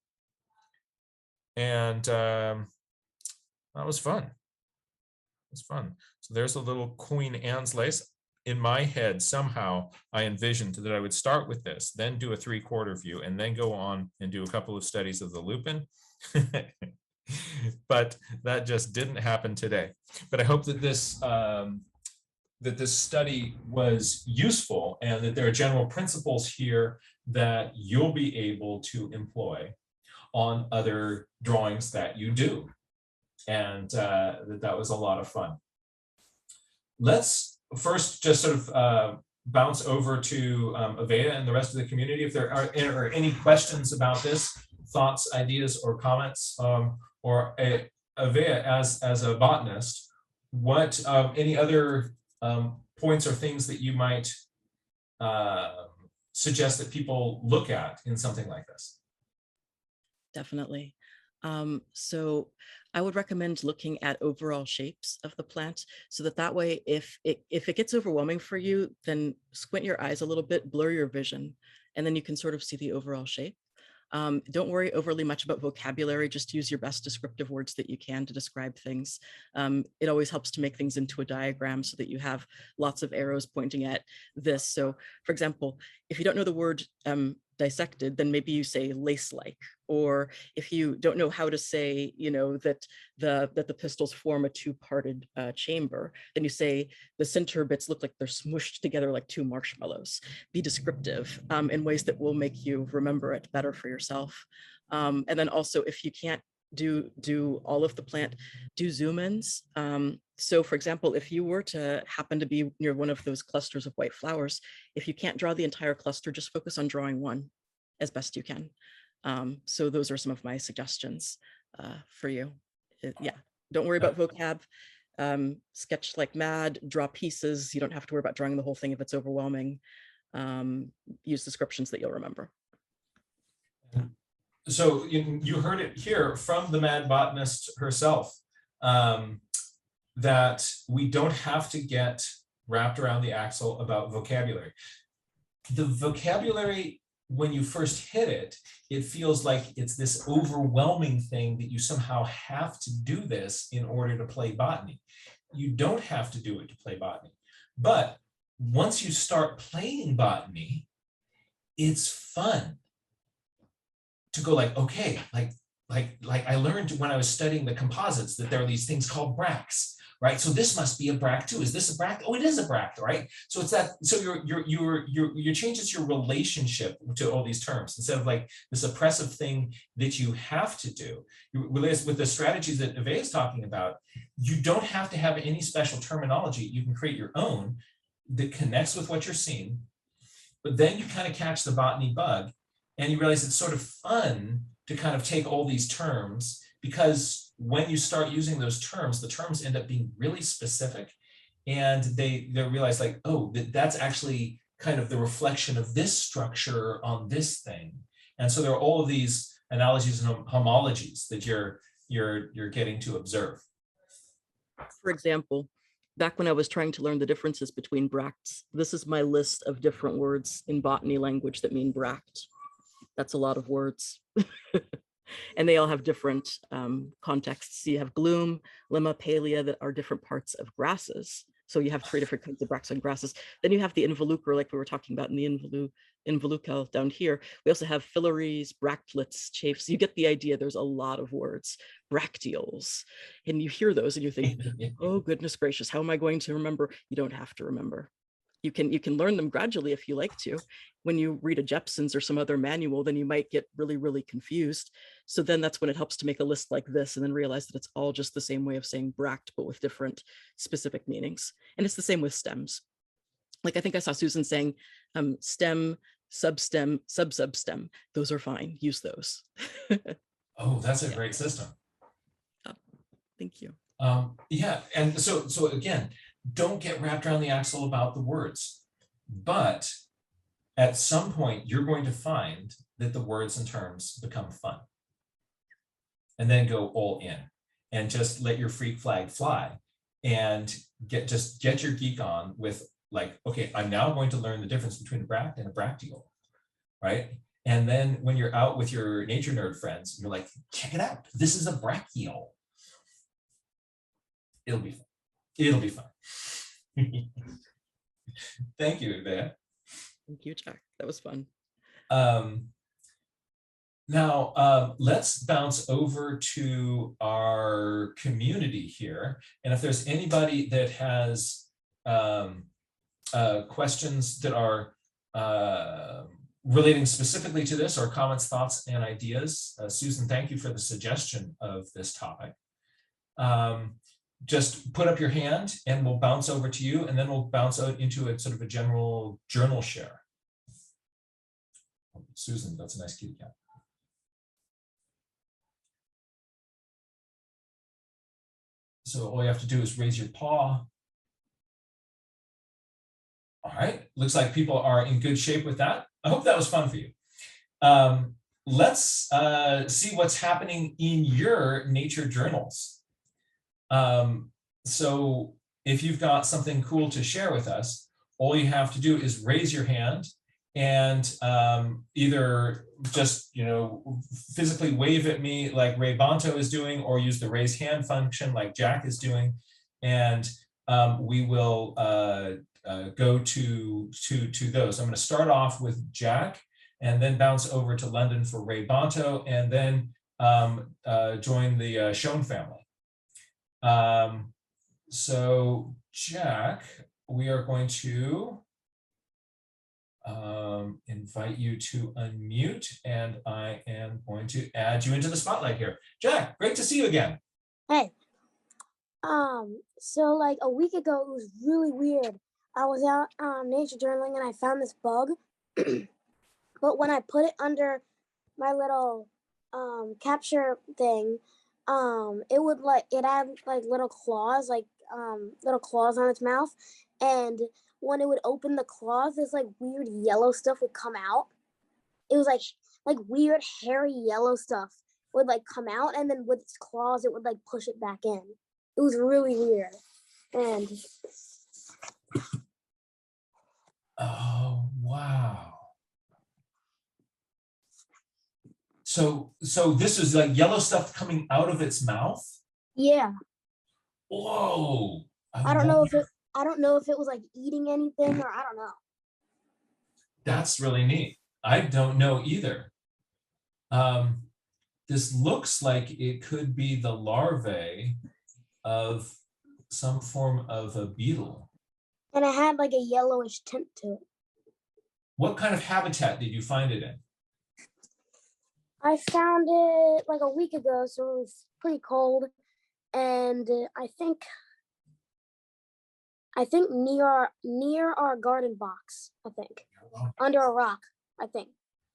And that was fun. It was fun. So there's a little Queen Anne's lace. In my head, somehow I envisioned that I would start with this, then do a 3/4 view, and then go on and do a couple of studies of the lupin. But that just didn't happen today. But I hope that this study was useful and that there are general principles here that you'll be able to employ on other drawings that you do. And that was a lot of fun. Let's first just sort of bounce over to Avea and the rest of the community. If there are any questions about this, thoughts, ideas, or comments, or Avea as a botanist, what any other points or things that you might suggest that people look at in something like this?
Definitely. So I would recommend looking at overall shapes of the plant so that way, if it gets overwhelming for you, then squint your eyes a little bit, blur your vision, and then you can sort of see the overall shape. Don't worry overly much about vocabulary, just use your best descriptive words that you can to describe things. It always helps to make things into a diagram so that you have lots of arrows pointing at this. So for example, if you don't know the word dissected, then maybe you say lace-like, or if you don't know how to say, you know, that the pistils form a two-parted chamber, then you say the center bits look like they're smooshed together like two marshmallows. Be descriptive in ways that will make you remember it better for yourself. And then also, if you can't do all of the plant, do zoom-ins. So for example, if you were to happen to be near one of those clusters of white flowers, if you can't draw the entire cluster, just focus on drawing one as best you can. So those are some of my suggestions for you. Yeah, don't worry about vocab. Sketch like mad, draw pieces. You don't have to worry about drawing the whole thing if it's overwhelming. Use descriptions that you'll remember.
So you heard it here from the mad botanist herself, that we don't have to get wrapped around the axle about vocabulary. The vocabulary, when you first hit it, it feels like it's this overwhelming thing that you somehow have to do this in order to play botany. You don't have to do it to play botany. But once you start playing botany, it's fun to go like, okay, like I learned when I was studying the composites that there are these things called bracts. right? So this must be a bract too. Is this a bract? Oh, it is a bract, right? So it's that. So your changes your relationship to all these terms instead of like this oppressive thing that you have to do. With the strategies that Eve is talking about, you don't have to have any special terminology. You can create your own that connects with what you're seeing. But then you kind of catch the botany bug, and you realize it's sort of fun to kind of take all these terms, because when you start using those terms, the terms end up being really specific, and they realize like, oh, that's actually kind of the reflection of this structure on this thing. And so there are all of these analogies and homologies that you're getting to observe.
For example, back when I was trying to learn the differences between bracts, this is my list of different words in botany language that mean bract. That's a lot of words. And they all have different contexts. So you have gloom, lemma, palea that are different parts of grasses. So you have 3 different kinds of bracts on grasses. Then you have the involucre, like we were talking about in the involucre down here. We also have filaries, bractlets, chafes. You get the idea. There's a lot of words, bracteoles. And you hear those and you think, oh, goodness gracious, how am I going to remember? You don't have to remember. You can learn them gradually if you like to. When you read a Jepson's or some other manual, then you might get really, really confused. So then that's when it helps to make a list like this and then realize that it's all just the same way of saying bract, but with different specific meanings. And it's the same with stems. Like I think I saw Susan saying stem, substem, sub-substem. Those are fine. Use those.
Oh, that's a great system.
Oh, thank you.
Yeah, and so again, don't get wrapped around the axle about the words, but at some point you're going to find that the words and terms become fun, and then go all in and just let your freak flag fly and get your geek on with like, okay, I'm now going to learn the difference between a bract and a bracteole, right? And then when you're out with your nature nerd friends, you're like, check it out, this is a bracteole. It'll be fun. It'll be fun. Thank you, Ivea.
Thank you, Jack. That was fun.
Now, let's bounce over to our community here. And if there's anybody that has questions that are relating specifically to this, or comments, thoughts, and ideas, Susan, thank you for the suggestion of this topic. Just put up your hand and we'll bounce over to you, and then we'll bounce out into a sort of a general journal share. Susan, that's a nice kitty cat. So all you have to do is raise your paw. All right, looks like people are in good shape with that. I hope that was fun for you. Let's see what's happening in your nature journals. So if you've got something cool to share with us, all you have to do is raise your hand and either just, physically wave at me like Ray Bonto is doing, or use the raise hand function like Jack is doing. And we will go to those. I'm going to start off with Jack and then bounce over to London for Ray Bonto, and then join the Schoen family. So Jack, we are going to invite you to unmute, and I am going to add you into the spotlight here. Jack, great to see you again.
Hey, so like a week ago, it was really weird. I was out nature journaling and I found this bug, but when I put it under my little capture thing, it had like little claws, on its mouth, and when it would open the claws, this like weird yellow stuff would come out. It was like weird hairy yellow stuff would like come out, and then with its claws it would like push it back in. It was really weird. And
oh wow. So this is like yellow stuff coming out of its mouth?
yeah.
Whoa.
I don't know if it was like eating anything, or I don't know.
That's really neat. I don't know either. This looks like it could be the larvae of some form of a beetle.
And it had like a yellowish tint to it.
What kind of habitat did you find it in?
I found it like a week ago, so it was pretty cold. And I think near our garden box, I think. Under a rock, I think.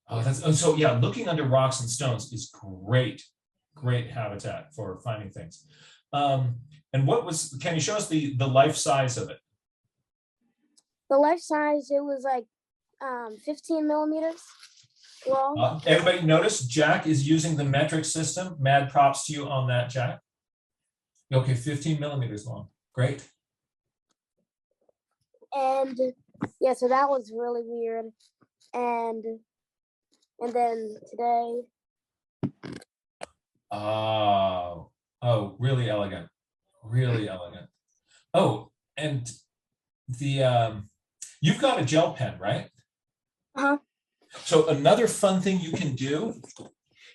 Oh, so yeah, looking under rocks and stones is great habitat for finding things. And can you show us the life size of it?
The life size, it was like 15 millimeters long.
Everybody notice Jack is using the metric system. Mad props to you on that, Jack. Okay, 15 millimeters long. Great.
And yeah, so that was really weird. And then today.
Oh, really elegant. Really elegant. Oh, and the you've got a gel pen, right?
Uh-huh.
So another fun thing you can do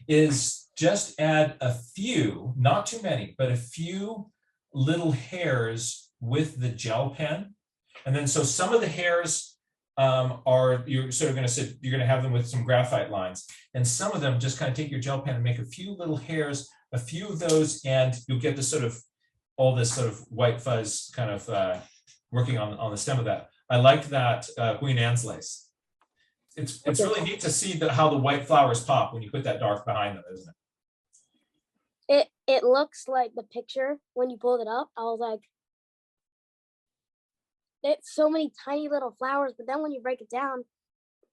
is just add a few, not too many, but a few little hairs with the gel pen. And then so some of the hairs you're sort of you're going to have them with some graphite lines. And some of them just kind of take your gel pen and make a few little hairs, a few of those, and you'll get this sort of, all this sort of white fuzz kind of working on the stem of that. I like that Queen Anne's lace. It's really neat to see how the white flowers pop when you put that dark behind them, isn't it?
It looks like the picture when you pulled it up. I was like, it's so many tiny little flowers, but then when you break it down,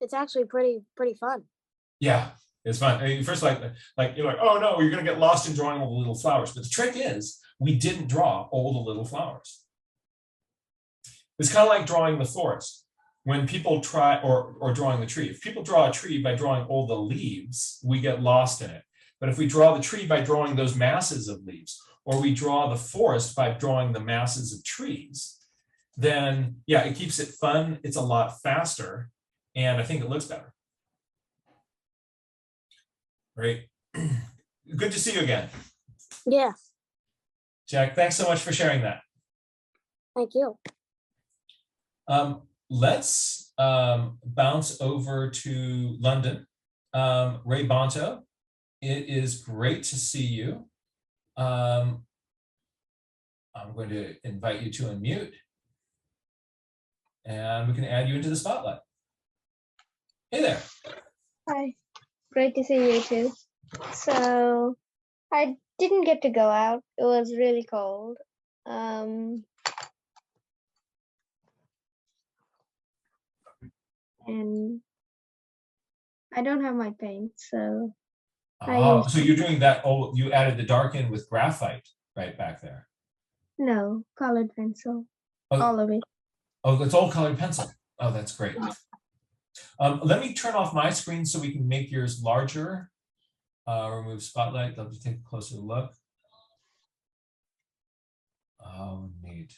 it's actually pretty fun.
Yeah, it's fun. I mean, first, like you're like, oh no, you're gonna get lost in drawing all the little flowers. But the trick is, we didn't draw all the little flowers. It's kind of like drawing the forest. When people try, or drawing the tree. If people draw a tree by drawing all the leaves, we get lost in it. But if we draw the tree by drawing those masses of leaves, or we draw the forest by drawing the masses of trees, then yeah, it keeps it fun. It's a lot faster, and I think it looks better. Great. Good to see you again.
Yeah.
Jack, thanks so much for sharing that.
Thank you.
Let's bounce over to London. Ray Bonto, it is great to see you. I'm going to invite you to unmute, and we can add you into the spotlight. Hey there.
Hi, great to see you too. So I didn't get to go out. It was really cold. And I don't have my paint, so.
Oh, so you're doing that. Oh, you added the dark in with graphite right back there.
No, colored pencil,
Oh,
all of it.
oh, it's all colored pencil. Oh, that's great. Let me turn off my screen so we can make yours larger. Remove spotlight. Let me take a closer look. Oh, neat.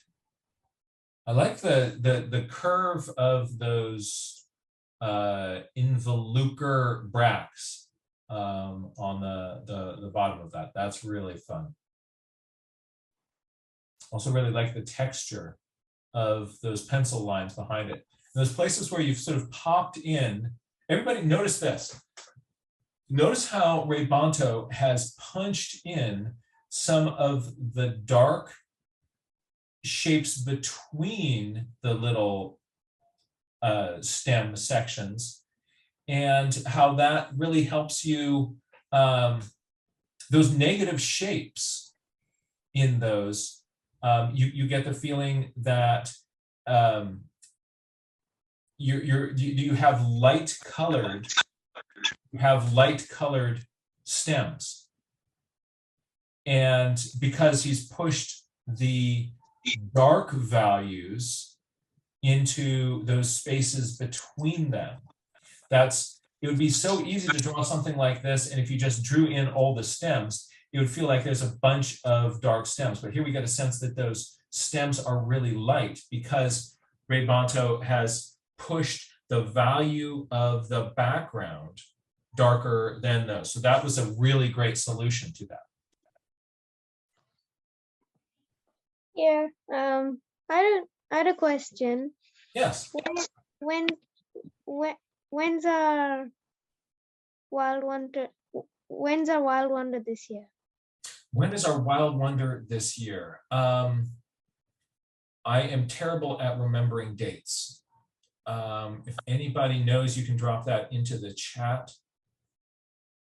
I like the curve of those involucre bracts on the bottom of that. That's really fun. Also really like the texture of those pencil lines behind it. Those places where you've sort of popped in. Everybody notice this. Notice how Ray Bonto has punched in some of the dark shapes between the little stem sections, and how that really helps you, those negative shapes in those, you get the feeling that you have light colored stems, and because he's pushed the dark values into those spaces between them, it would be so easy to draw something like this, and if you just drew in all the stems, it would feel like there's a bunch of dark stems. But here we get a sense that those stems are really light because Ray Bonto has pushed the value of the background darker than those. So that was a really great solution to that.
Yeah. I had a question.
Yes.
When when's our wild wonder? When's our wild wonder this year?
When is our Wild Wonder this year? I am terrible at remembering dates. If anybody knows, you can drop that into the chat.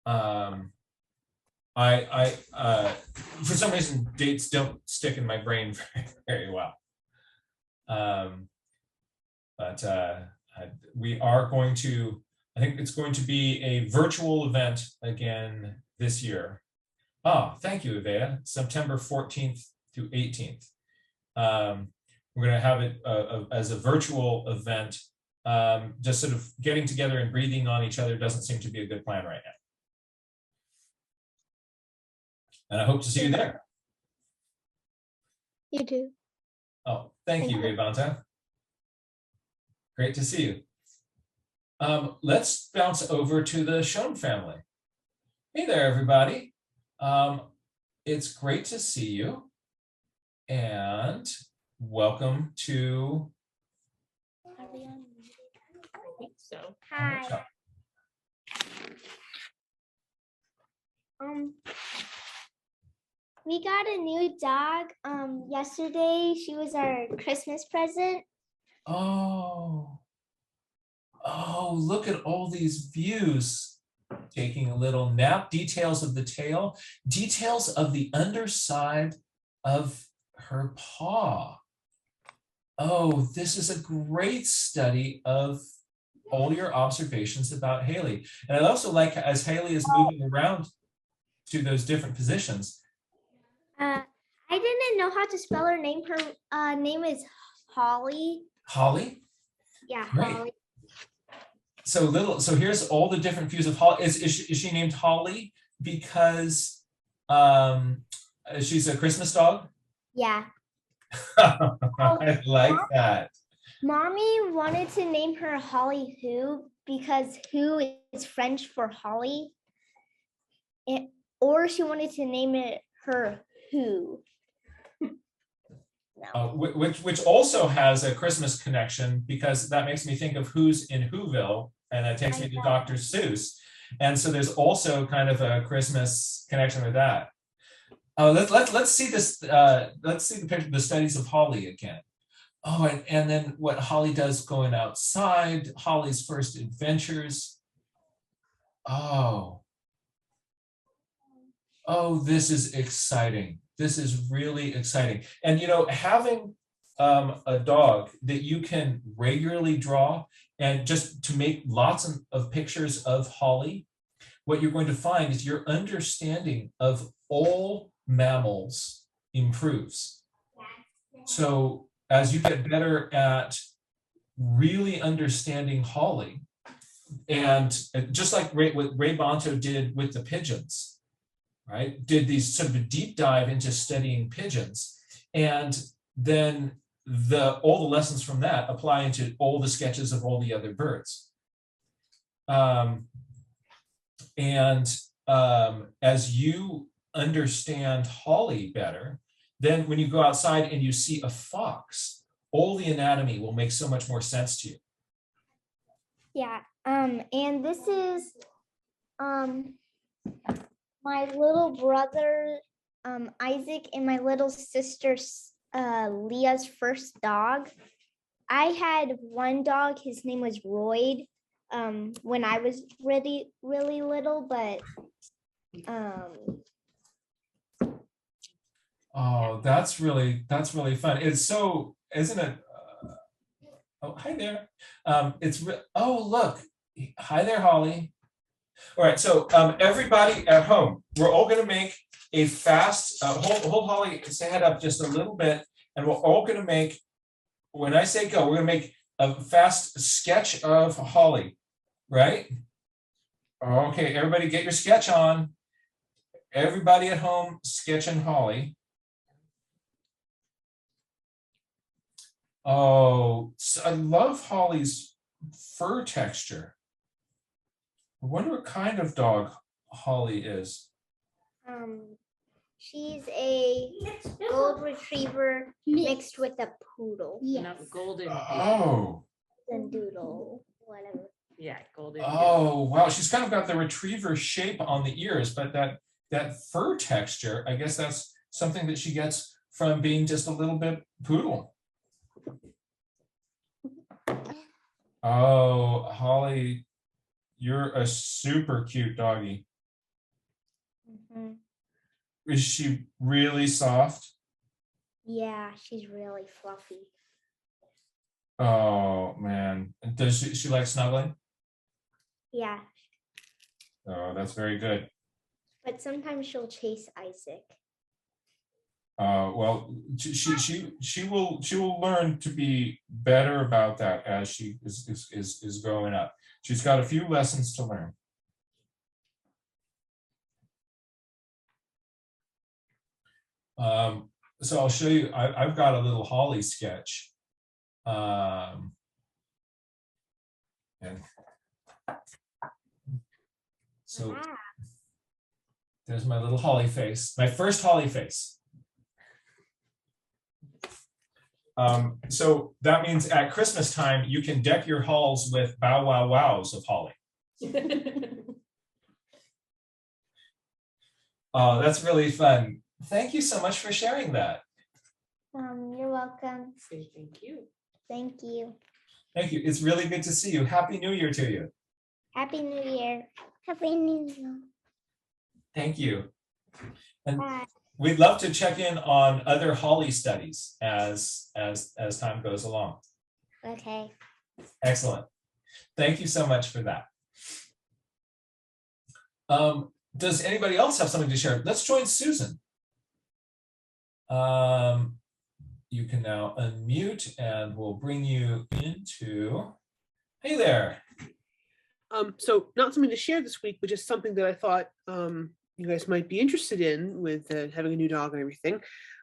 For some reason, dates don't stick in my brain very, very well. We are going to, I think it's going to be a virtual event again this year. Thank you, Ivea. September 14th to 18th. We're going to have it as a virtual event. Just sort of getting together and breathing on each other doesn't seem to be a good plan right now. And I hope to see you there.
You too.
Oh, thank you, Ravanta. Great to see you. Let's bounce over to the Schoen family. Hey there, everybody. It's great to see you. And welcome to...
I think so.
Hi. We got a new dog yesterday. She was our Christmas present.
Oh, look at all these views. Taking a little nap, details of the tail, details of the underside of her paw. Oh, this is a great study of all your observations about Haley. And I also like as Haley is moving around to those different positions.
I didn't know how to spell her name. Her name is Holly.
Holly?
Yeah,
Great.
Holly.
So here's all the different views of Holly. Is she named Holly because she's a Christmas dog?
Yeah.
I like that.
Mommy wanted to name her Holly Who because who is French for Holly. Or she wanted to name it her Who. No.
Which also has a Christmas connection because that makes me think of Who's in Whoville, and that takes me to Dr. Seuss. And so there's also kind of a Christmas connection with that. Let's see this. Let's see the picture, the studies of Holly again. Oh, and then what Holly does going outside, Holly's first adventures. Oh, this is exciting. This is really exciting. And, you know, having a dog that you can regularly draw and just to make lots of pictures of Holly, what you're going to find is your understanding of all mammals improves. So as you get better at really understanding Holly, and just like what Ray Bonto did with the pigeons, right? Did these sort of a deep dive into studying pigeons, and then all the lessons from that apply into all the sketches of all the other birds. As you understand Holly better, then when you go outside and you see a fox, all the anatomy will make so much more sense to you.
Yeah. And this is my little brother Isaac and my little sister Leah's first dog. I had one dog, his name was Royd, when I was really, really little, but
oh, that's really fun. It's so, isn't it? Oh, hi there. Oh, look. Hi there, Holly. All right, so everybody at home, we're all going to make a fast, hold Holly's head up just a little bit, and we're all going to make, when I say go, we're going to make a fast sketch of Holly, right? Okay, everybody get your sketch on. Everybody at home sketching Holly. Oh, so I love Holly's fur texture. I wonder what kind of dog Holly is.
She's a gold retriever mixed with a poodle.
Not golden.
Oh,
And doodle, whatever.
Yeah, golden.
oh, wow. She's kind of got the retriever shape on the ears, but that fur texture, I guess that's something that she gets from being just a little bit poodle. Oh, Holly, you're a super cute doggy.
Mhm.
Is she really soft?
Yeah, she's really fluffy.
Oh man. Does she like snuggling?
Yeah,
Oh, that's very good.
but sometimes she'll chase Isaac.
Well, she will learn to be better about that as she is growing up. She's got a few lessons to learn. So I'll show you. I've got a little Holly sketch. And so
Wow.
there's my little Holly face, my first Holly face. So that means at Christmas time, you can deck your halls with bow wow wows of Holly. Oh, that's really fun. Thank you so much for sharing that.
You're welcome.
Say thank you.
Thank you.
Thank you. It's really good to see you. Happy New Year to you.
Happy New Year. Happy New Year.
Thank you. And
Bye.
we'd love to check in on other Holly studies as time goes along.
Okay.
Excellent. Thank you so much for that. Does anybody else have something to share? Let's join Susan. You can now unmute and we'll bring you into, hey there.
So not something to share this week, but just something that I thought you guys might be interested in with having a new dog and everything.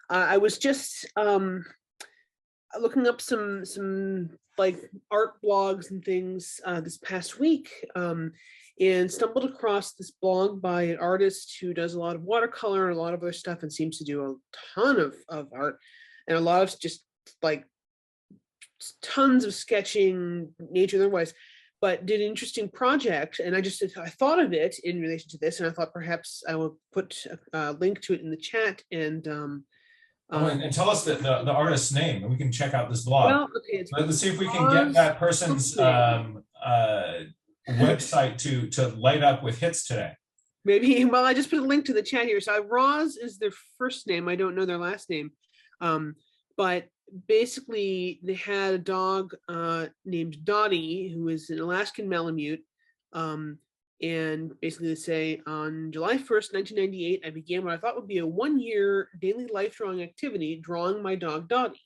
I was just looking up some like art blogs and things this past week, and stumbled across this blog by an artist who does a lot of watercolor and a lot of other stuff and seems to do a ton of art and a lot of just like tons of sketching, nature otherwise, but did an interesting project. And I thought of it in relation to this, and I thought perhaps I will put a link to it in the chat. And
and tell us the artist's name, and we can check out this blog.
well, okay,
Let's see if we can get that person's website to light up with hits today.
Maybe. Well, I just put a link to the chat here. So Roz is their first name. I don't know their last name, but basically they had a dog named Dottie, who is an Alaskan Malamute. And basically they say, on July 1st, 1998, I began what I thought would be a 1-year daily life drawing activity, drawing my dog Dottie.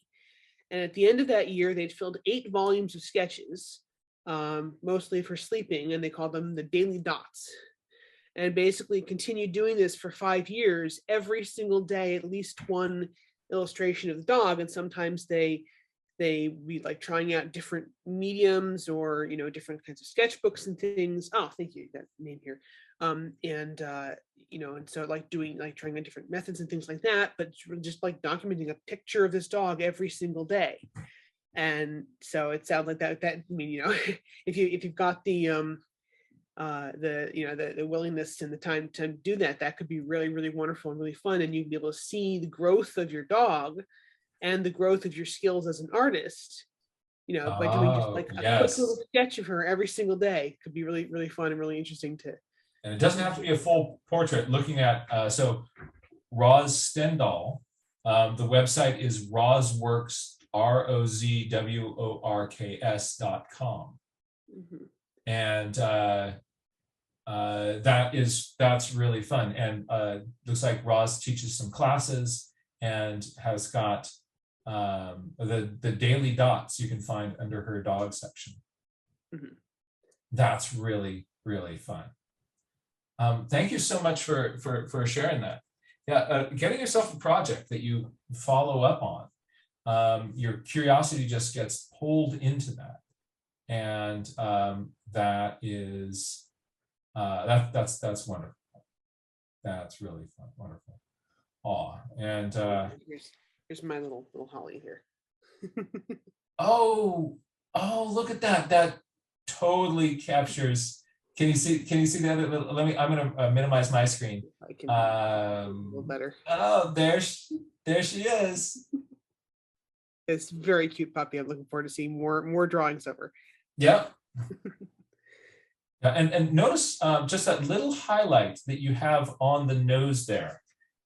And at the end of that year, they'd filled 8 volumes of sketches, mostly for sleeping, and they called them the Daily Dots. And basically continued doing this for 5 years, every single day, at least one illustration of the dog. And sometimes they be like trying out different mediums or, you know, different kinds of sketchbooks and things. Oh, thank you, that name here. You know, and so like doing, like trying out different methods and things like that, but just like documenting a picture of this dog every single day. And so it sounds like that I mean, you know, if you've got the you know, the willingness and the time to do that, that could be really, really wonderful and really fun. And you'd be able to see the growth of your dog and the growth of your skills as an artist, you know, by doing just like a quick little sketch of her every single day. Could be really, really fun and really interesting to.
And it doesn't have to be a full portrait. Looking at, so Roz Stendhal, the website is rozworks, ROZWORKS.com.
Mm-hmm.
And that's really fun. And looks like Roz teaches some classes and has got the daily dots you can find under her dog section.
Mm-hmm.
That's really, really fun. Thank you so much for sharing that. Yeah, getting yourself a project that you follow up on. Your curiosity just gets pulled into that. And that is that's wonderful. That's really fun, wonderful. Aw, and
Here's my little holly here.
oh, look at that. That totally captures. Can you see the other little, I'm gonna minimize my screen.
I can a little better.
Oh, there she is.
It's a very cute puppy. I'm looking forward to seeing more drawings of her.
Yep. Yeah, and notice just that little highlight that you have on the nose there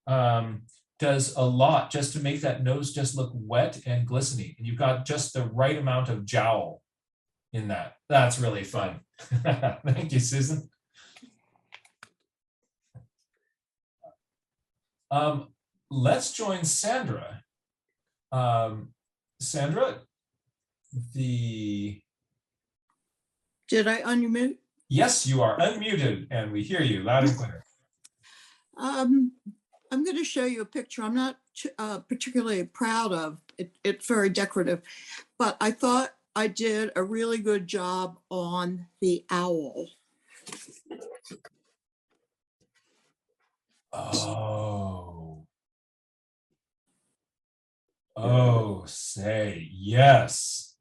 does a lot just to make that nose just look wet and glistening. And you've got just the right amount of jowl in that. That's really fun. Thank you, Susan. Let's join Sandra. Sandra,
Did I unmute?
Yes, you are unmuted and we hear you loud and clear.
I'm going to show you a picture I'm not particularly proud of. It's very decorative, but I thought I did a really good job on the owl.
Oh, say yes.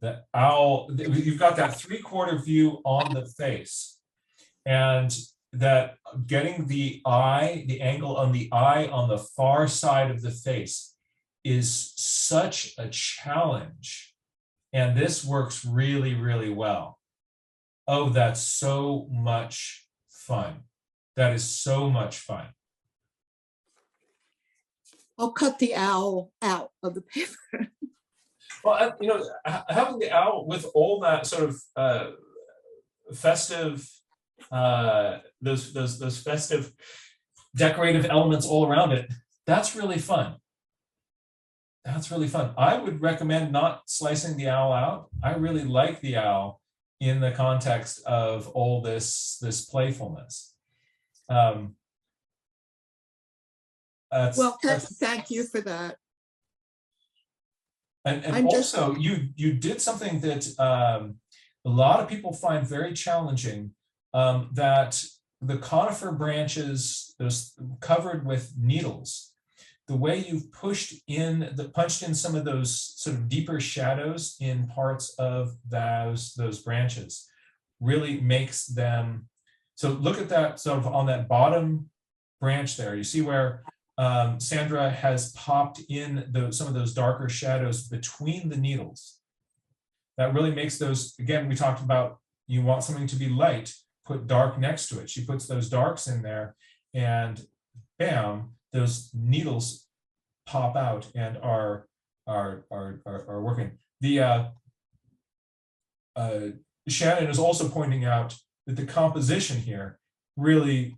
The owl, you've got that 3/4 view on the face, and that getting the eye, the angle on the eye on the far side of the face is such a challenge. And this works really, really well. Oh, that's so much fun. That is so much fun.
I'll cut the owl out of the paper.
Well, you know, having the owl with all that sort of festive, those festive decorative elements all around it, that's really fun. That's really fun. I would recommend not slicing the owl out. I really like the owl in the context of all this playfulness.
Thank you for that.
And also, you did something that a lot of people find very challenging, that the conifer branches, those covered with needles, the way you've punched in some of those sort of deeper shadows in parts of those branches really makes them. So look at that sort of on that bottom branch there. You see where Sandra has popped in some of those darker shadows between the needles. That really makes those, again, we talked about, you want something to be light, put dark next to it. She puts those darks in there and bam, those needles pop out and are working. The Shannon is also pointing out that the composition here really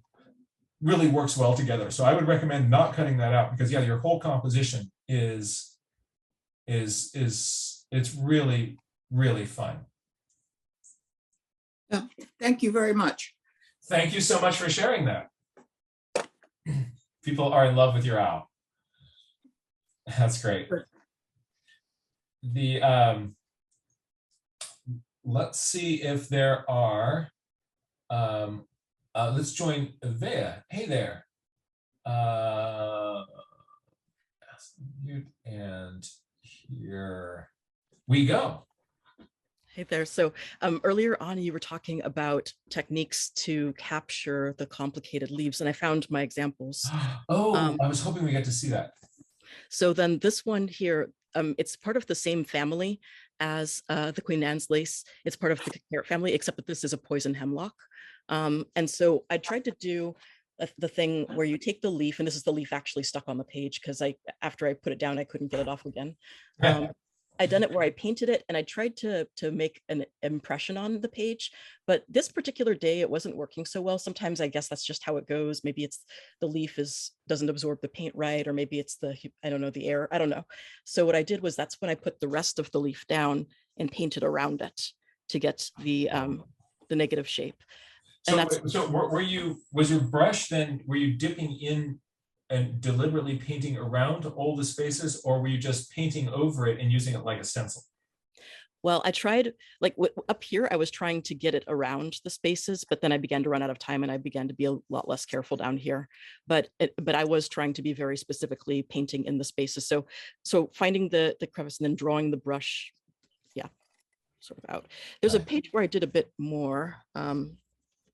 works well together. So I would recommend not cutting that out, because yeah, your whole composition is it's really, really fun.
Oh, thank you very much.
Thank you so much for sharing that. People are in love with your owl. That's great. The let's see if there are let's join Vea. Hey there. And here we go.
Hey there. So earlier on, you were talking about techniques to capture the complicated leaves, and I found my examples.
Oh, I was hoping we get to see that.
So then this one here, it's part of the same family as the Queen Anne's lace. It's part of the carrot family, except that this is a poison hemlock. And so I tried to do the thing where you take the leaf, and this is the leaf actually stuck on the page because after I put it down, I couldn't get it off again. I done it where I painted it, and I tried to make an impression on the page, but this particular day it wasn't working so well. Sometimes I guess that's just how it goes. Maybe it's the leaf doesn't absorb the paint right, or maybe it's I don't know, the air, I don't know. So what I did was that's when I put the rest of the leaf down and painted around it to get the negative shape.
So was your brush then, were you dipping in and deliberately painting around all the spaces, or were you just painting over it and using it like a stencil?
Well, I tried like up here, I was trying to get it around the spaces, but then I began to run out of time and I began to be a lot less careful down here. But I was trying to be very specifically painting in the spaces. So finding the crevice and then drawing the brush, yeah, sort of out. There's a page where I did a bit more.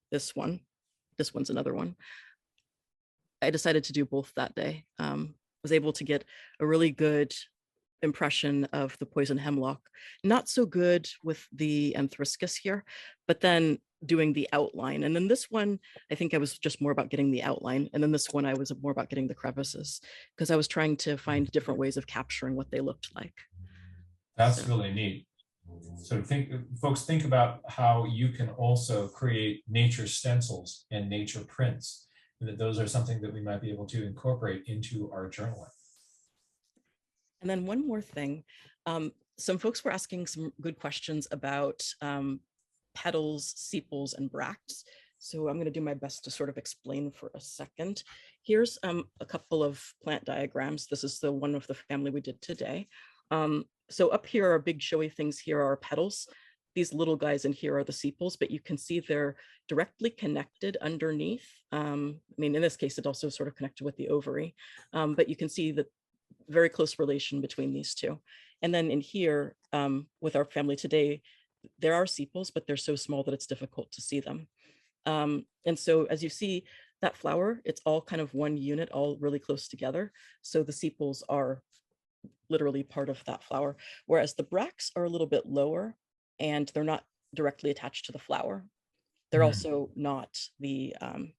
This one's another one. I decided to do both that day. Was able to get a really good impression of the poison hemlock. Not so good with the anthriscus here, but then doing the outline. And then this one, I think I was just more about getting the outline. And then this one, I was more about getting the crevices because I was trying to find different ways of capturing what they looked like.
That's really neat. So folks, think about how you can also create nature stencils and nature prints, and that those are something that we might be able to incorporate into our journaling.
And then one more thing, some folks were asking some good questions about petals, sepals, and bracts. So I'm going to do my best to sort of explain for a second. Here's a couple of plant diagrams. This is the one of the family we did today. So up here are big showy things. Here are petals. These little guys in here are the sepals, but you can see they're directly connected underneath. I mean, in this case, it also sort of connected with the ovary, but you can see that very close relation between these two. And then in here, with our family today, there are sepals, but they're so small that it's difficult to see them. And so as you see that flower, it's all kind of one unit, all really close together. So the sepals are literally part of that flower, whereas the bracts are a little bit lower and they're not directly attached to the flower. They're also not the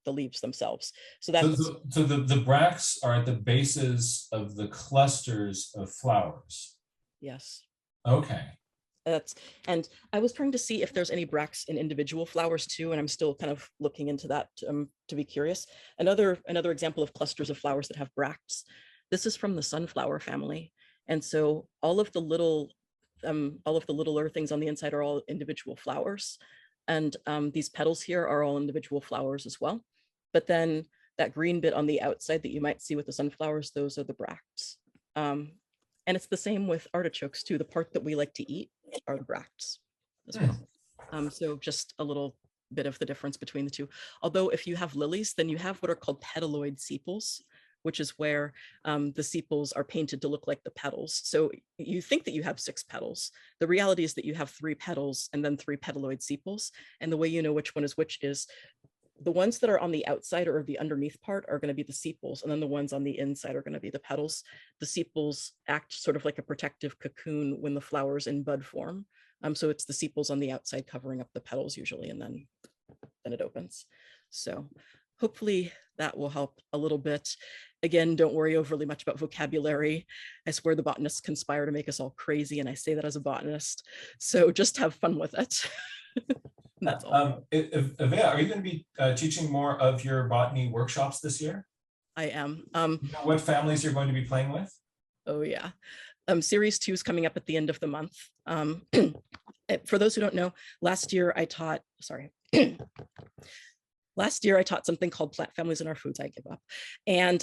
leaves themselves. So that's
so the bracts are at the bases of the clusters of flowers.
yes.
Okay.
And I was trying to see if there's any bracts in individual flowers too, and I'm still kind of looking into that to be curious. Another example of clusters of flowers that have bracts. This is from the sunflower family, and so all of the littler things on the inside are all individual flowers. And these petals here are all individual flowers as well. But then that green bit on the outside that you might see with the sunflowers, those are the bracts. And it's the same with artichokes too. The part that we like to eat are the bracts as well. So just a little bit of the difference between the two. Although if you have lilies, then you have what are called petaloid sepals, which is where the sepals are painted to look like the petals. So you think that you have 6 petals. The reality is that you have 3 petals and then 3 petaloid sepals. And the way you know which one is which is the ones that are on the outside or the underneath part are going to be the sepals. And then the ones on the inside are going to be the petals. The sepals act sort of like a protective cocoon when the flower's in bud form. So it's the sepals on the outside covering up the petals usually, and then it opens. So hopefully that will help a little bit. Again, don't worry overly much about vocabulary. I swear the botanists conspire to make us all crazy, and I say that as a botanist. So just have fun with it. That's all.
Avea, are you going to be teaching more of your botany workshops this year?
I am.
You know what families you're going to be playing with?
Oh yeah. Series 2 is coming up at the end of the month. For those who don't know, last year I taught something called Plant Families in Our Foods. I give up. And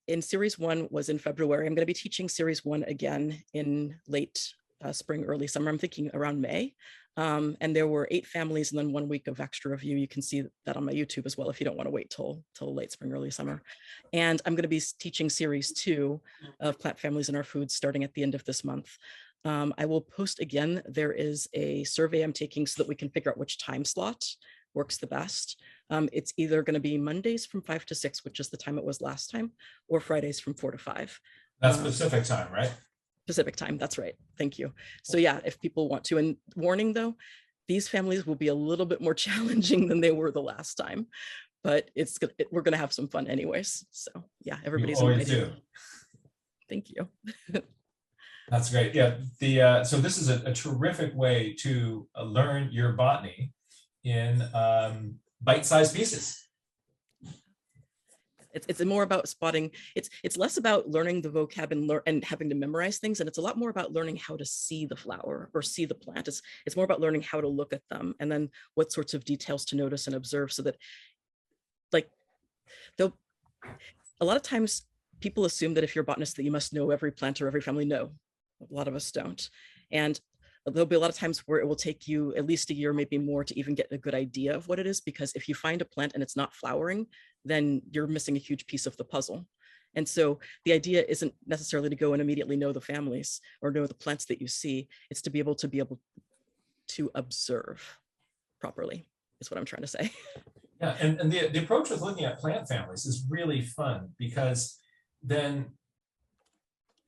in series 1 was in February. I'm going to be teaching series 1 again in late spring, early summer. I'm thinking around May. And there were 8 families and then 1 week of extra review. You can see that on my YouTube as well if you don't want to wait till late spring, early summer. And I'm going to be teaching series 2 of Plant Families in Our Foods starting at the end of this month. I will post again. There is a survey I'm taking so that we can figure out which time slot works the best. It's either going to be Mondays from 5 to 6, which is the time it was last time, or Fridays from 4 to 5.
That's Pacific time, right?
Pacific time, that's right. Thank you. So yeah, if people want to, and warning though, these families will be a little bit more challenging than they were the last time, but we're going to have some fun anyways. So yeah, everybody's invited. Thank you.
That's great. Yeah, so this is a terrific way to learn your botany in bite-sized pieces.
It's more about spotting. It's less about learning the vocab and having to memorize things, and it's a lot more about learning how to see the flower or see the plant. It's more about learning how to look at them and then what sorts of details to notice and observe, so that, like, a lot of times people assume that if you're a botanist that you must know every plant or every family. No, a lot of us don't. And there'll be a lot of times where it will take you at least a year, maybe more, to even get a good idea of what it is, because if you find a plant and it's not flowering, then you're missing a huge piece of the puzzle. And so the idea isn't necessarily to go and immediately know the families or know the plants that you see. It's to be able to observe properly, is what I'm trying to say.
Yeah, and the approach with looking at plant families is really fun, because then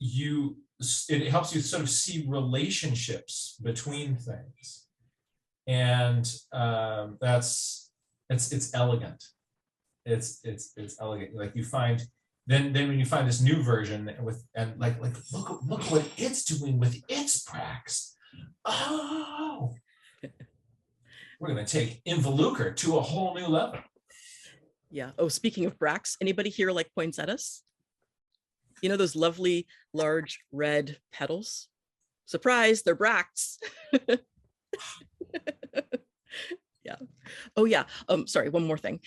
it helps you sort of see relationships between things, and it's elegant. It's elegant. Like you find then when you find this new version and look what it's doing with its bracts. Oh, we're going to take involucre to a whole new level.
Yeah. Oh, speaking of bracts, anybody here like poinsettias? You know those lovely large red petals? Surprise, they're bracts. Yeah. Oh yeah. Sorry, one more thing.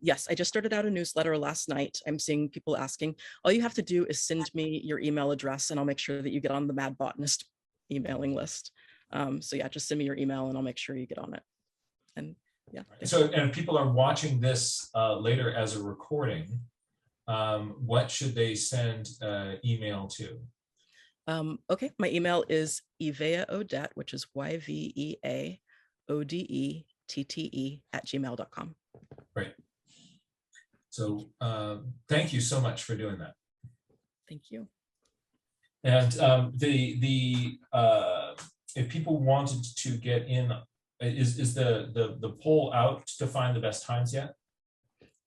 Yes, I just started out a newsletter last night. I'm seeing people asking. All you have to do is send me your email address and I'll make sure that you get on the Mad Botanist emailing list. So yeah, just send me your email and I'll make sure you get on it. And yeah.
So, and if people are watching this later as a recording, what should they send email to?
Okay, my email is eveaodette, which is YVEAODETTE@gmail.com.
Great. So thank you so much for doing that.
Thank you.
And if people wanted to get in, is the poll out to find the best times yet?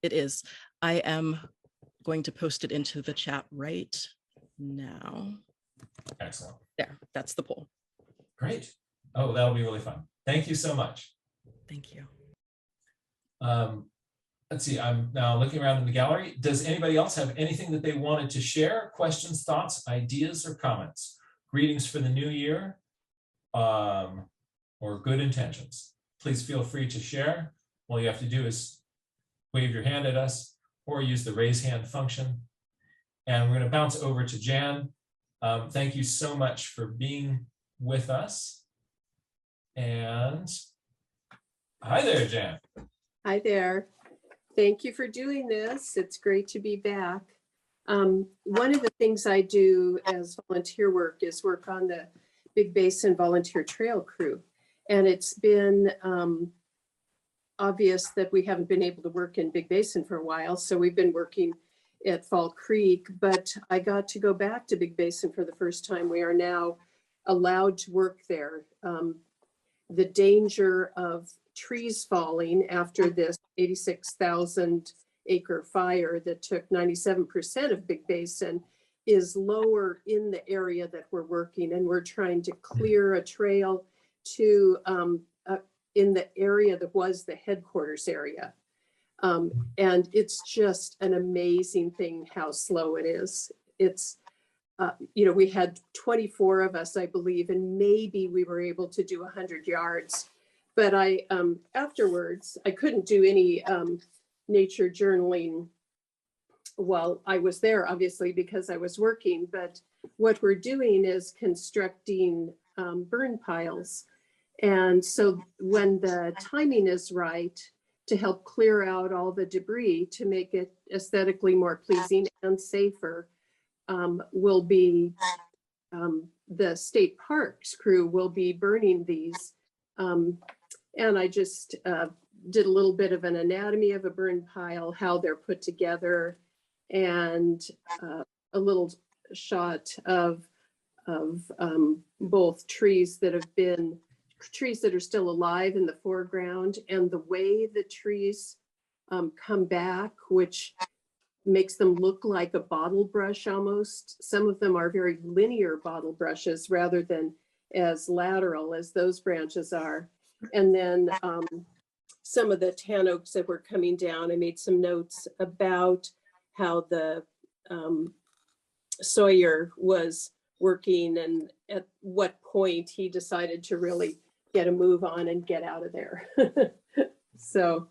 It is. I am going to post it into the chat right now.
Excellent.
There, that's the poll.
Great. Oh, that'll be really fun. Thank you so much.
Thank you.
Let's see, I'm now looking around in the gallery. Does anybody else have anything that they wanted to share? Questions, thoughts, ideas, or comments? Greetings for the new year, or good intentions. Please feel free to share. All you have to do is wave your hand at us or use the raise hand function. And we're going to bounce over to Jan. Thank you so much for being with us. And hi there, Jan.
Hi there. Thank you for doing this. It's great to be back. One of the things I do as volunteer work is work on the Big Basin Volunteer Trail Crew. And it's been obvious that we haven't been able to work in Big Basin for a while. So we've been working at Fall Creek, but I got to go back to Big Basin for the first time. We are now allowed to work there. The danger of trees falling after this 86,000 acre fire that took 97% of Big Basin is lower in the area that we're working, and we're trying to clear a trail to in the area that was the headquarters area. And it's just an amazing thing how slow it is. It's, you know, we had 24 of us, I believe, and maybe we were able to do 100 yards. But I, afterwards, I couldn't do any nature journaling while I was there, obviously, because I was working. But what we're doing is constructing burn piles. And so when the timing is right, to help clear out all the debris to make it aesthetically more pleasing and safer, will be the state parks crew will be burning these. And I just did a little bit of an anatomy of a burn pile, how they're put together, and a little shot of both trees that are still alive in the foreground, and the way the trees come back, which makes them look like a bottle brush almost. Some of them are very linear bottle brushes rather than as lateral as those branches are. And then some of the tan oaks that were coming down, I made some notes about how the Sawyer was working and at what point he decided to really get a move on and get out of there. So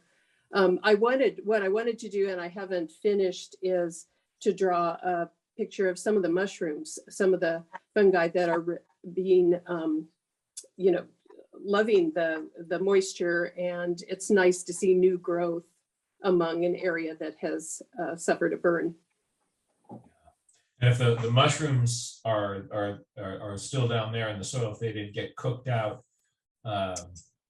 what I wanted to do, and I haven't finished, is to draw a picture of some of the mushrooms, some of the fungi that are being you know, loving the moisture, and it's nice to see new growth among an area that has suffered a burn.
And if the mushrooms are still down there in the soil, if they didn't get cooked out,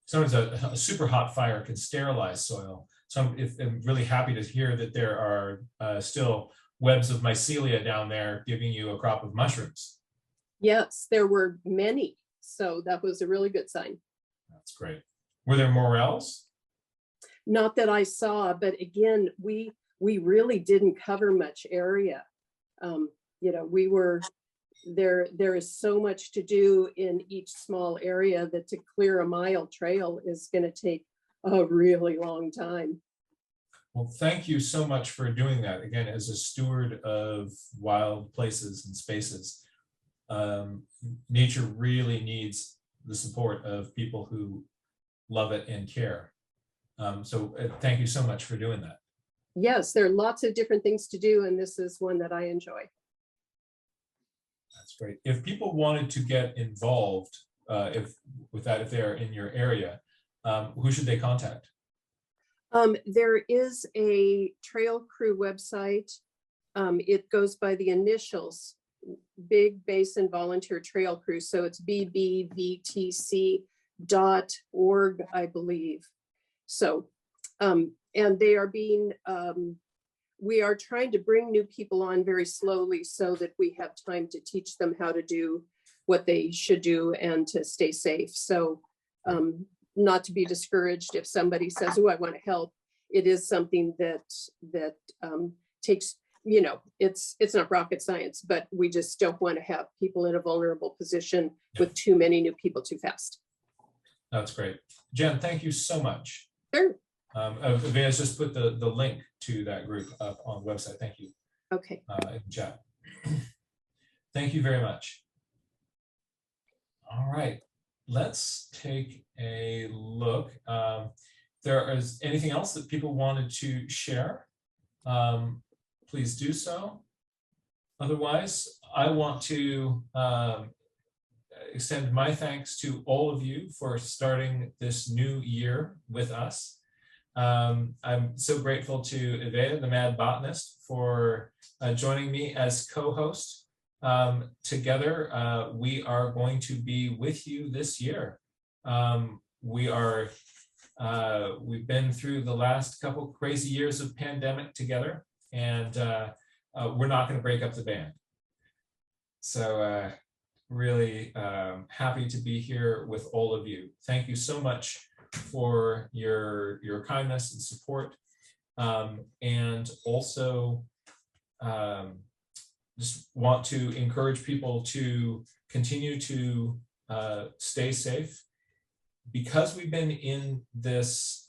sometimes a super hot fire can sterilize soil. So I'm really happy to hear that there are still webs of mycelia down there giving you a crop of mushrooms.
Yes, there were many. So that was a really good sign.
That's great. Were there morels?
Not that I saw, but again, we really didn't cover much area. You know, we were there is so much to do in each small area that to clear a mile trail is going to take a really long time.
Well, thank you so much for doing that. Again, as a steward of wild places and spaces, nature really needs the support of people who love it and care. So thank you so much for doing that.
Yes, there are lots of different things to do, and this is one that I enjoy.
That's great. If people wanted to get involved, if they're in your area, who should they contact?
There is a trail crew website. It goes by the initials, Big Basin Volunteer Trail Crew. So it's bbvtc.org, I believe. So, and they are being, we are trying to bring new people on very slowly so that we have time to teach them how to do what they should do and to stay safe. So, not to be discouraged if somebody says, oh, I want to help. It is something that takes, you know, it's not rocket science, but we just don't want to have people in a vulnerable position with too many new people too fast. That's
great. Jen, thank you so much.
Sure.
Van's just put the link to that group up on the website. Thank you.
Okay.
In chat. Thank you very much. All right. Let's take a look. There is anything else that people wanted to share? Please do so. Otherwise, I want to extend my thanks to all of you for starting this new year with us. I'm so grateful to Ivea, the Mad Botanist, for joining me as co-host. Together, we are going to be with you this year. We've been through the last couple crazy years of pandemic together, and we're not going to break up the band. So really happy to be here with all of you. Thank you so much for your kindness and support, and also just want to encourage people to continue to stay safe. Because we've been in this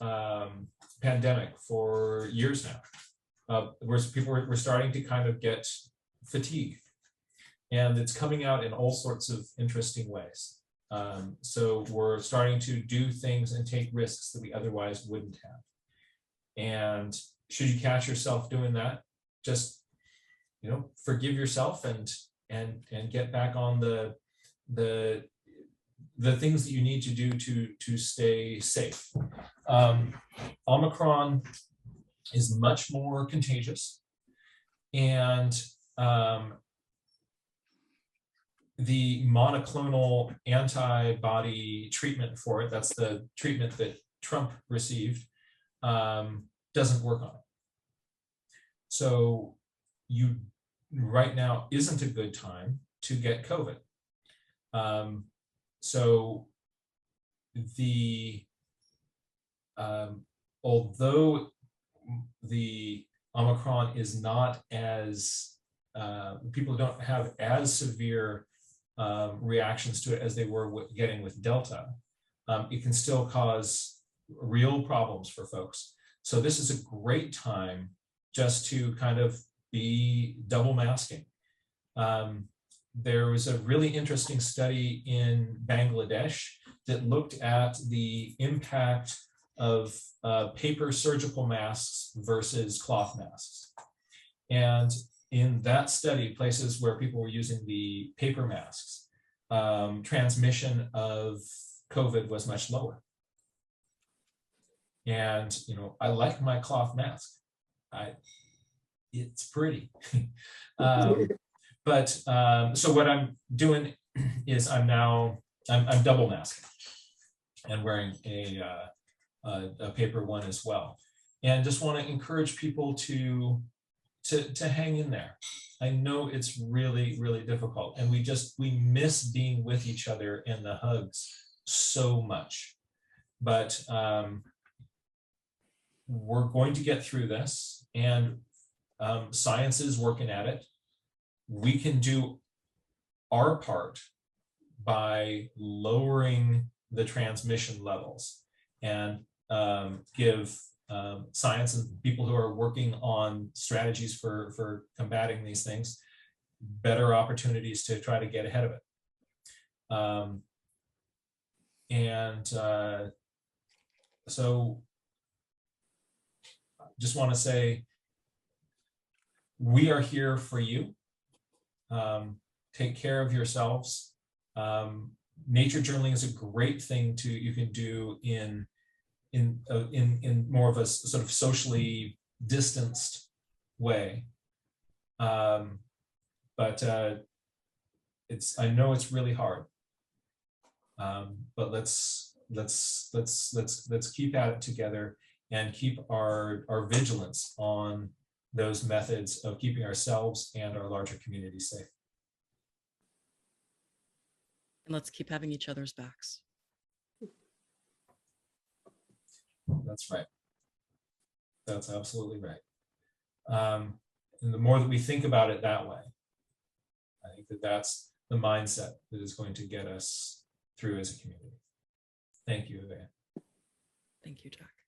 pandemic for years now, we're starting to kind of get fatigue, and it's coming out in all sorts of interesting ways. So we're starting to do things and take risks that we otherwise wouldn't have. And should you catch yourself doing that, just forgive yourself and get back on the things that you need to do to stay safe. Omicron is much more contagious, and the monoclonal antibody treatment for it, that's the treatment that Trump received, doesn't work on it. So right now isn't a good time to get COVID. So although the Omicron is not as, people don't have as severe reactions to it as they were getting with Delta, it can still cause real problems for folks. So this is a great time just to kind of be double masking. There was a really interesting study in Bangladesh that looked at the impact of paper surgical masks versus cloth masks. And in that study, places where people were using the paper masks,
transmission of COVID was much lower. And, you know, I like my cloth mask. It's pretty. So what I'm doing is I'm double masking and wearing a paper one as well. And just want to encourage people to hang in there. I know it's really, really difficult, and we miss being with each other and the hugs so much. But we're going to get through this, and science is working at it. We can do our part by lowering the transmission levels and give science and people who are working on strategies for combating these things better opportunities to try to get ahead of it. So just want to say, we are here for you. Take care of yourselves. Nature journaling is a great thing you can do in more of a sort of socially distanced way. I know it's really hard. But let's keep at it together and keep our vigilance on those methods of keeping ourselves and our larger community safe.
And let's keep having each other's backs.
That's right. That's absolutely right. And the more that we think about it that way, I think that's the mindset that is going to get us through as a community. Thank you, Eva.
Thank you, Jack.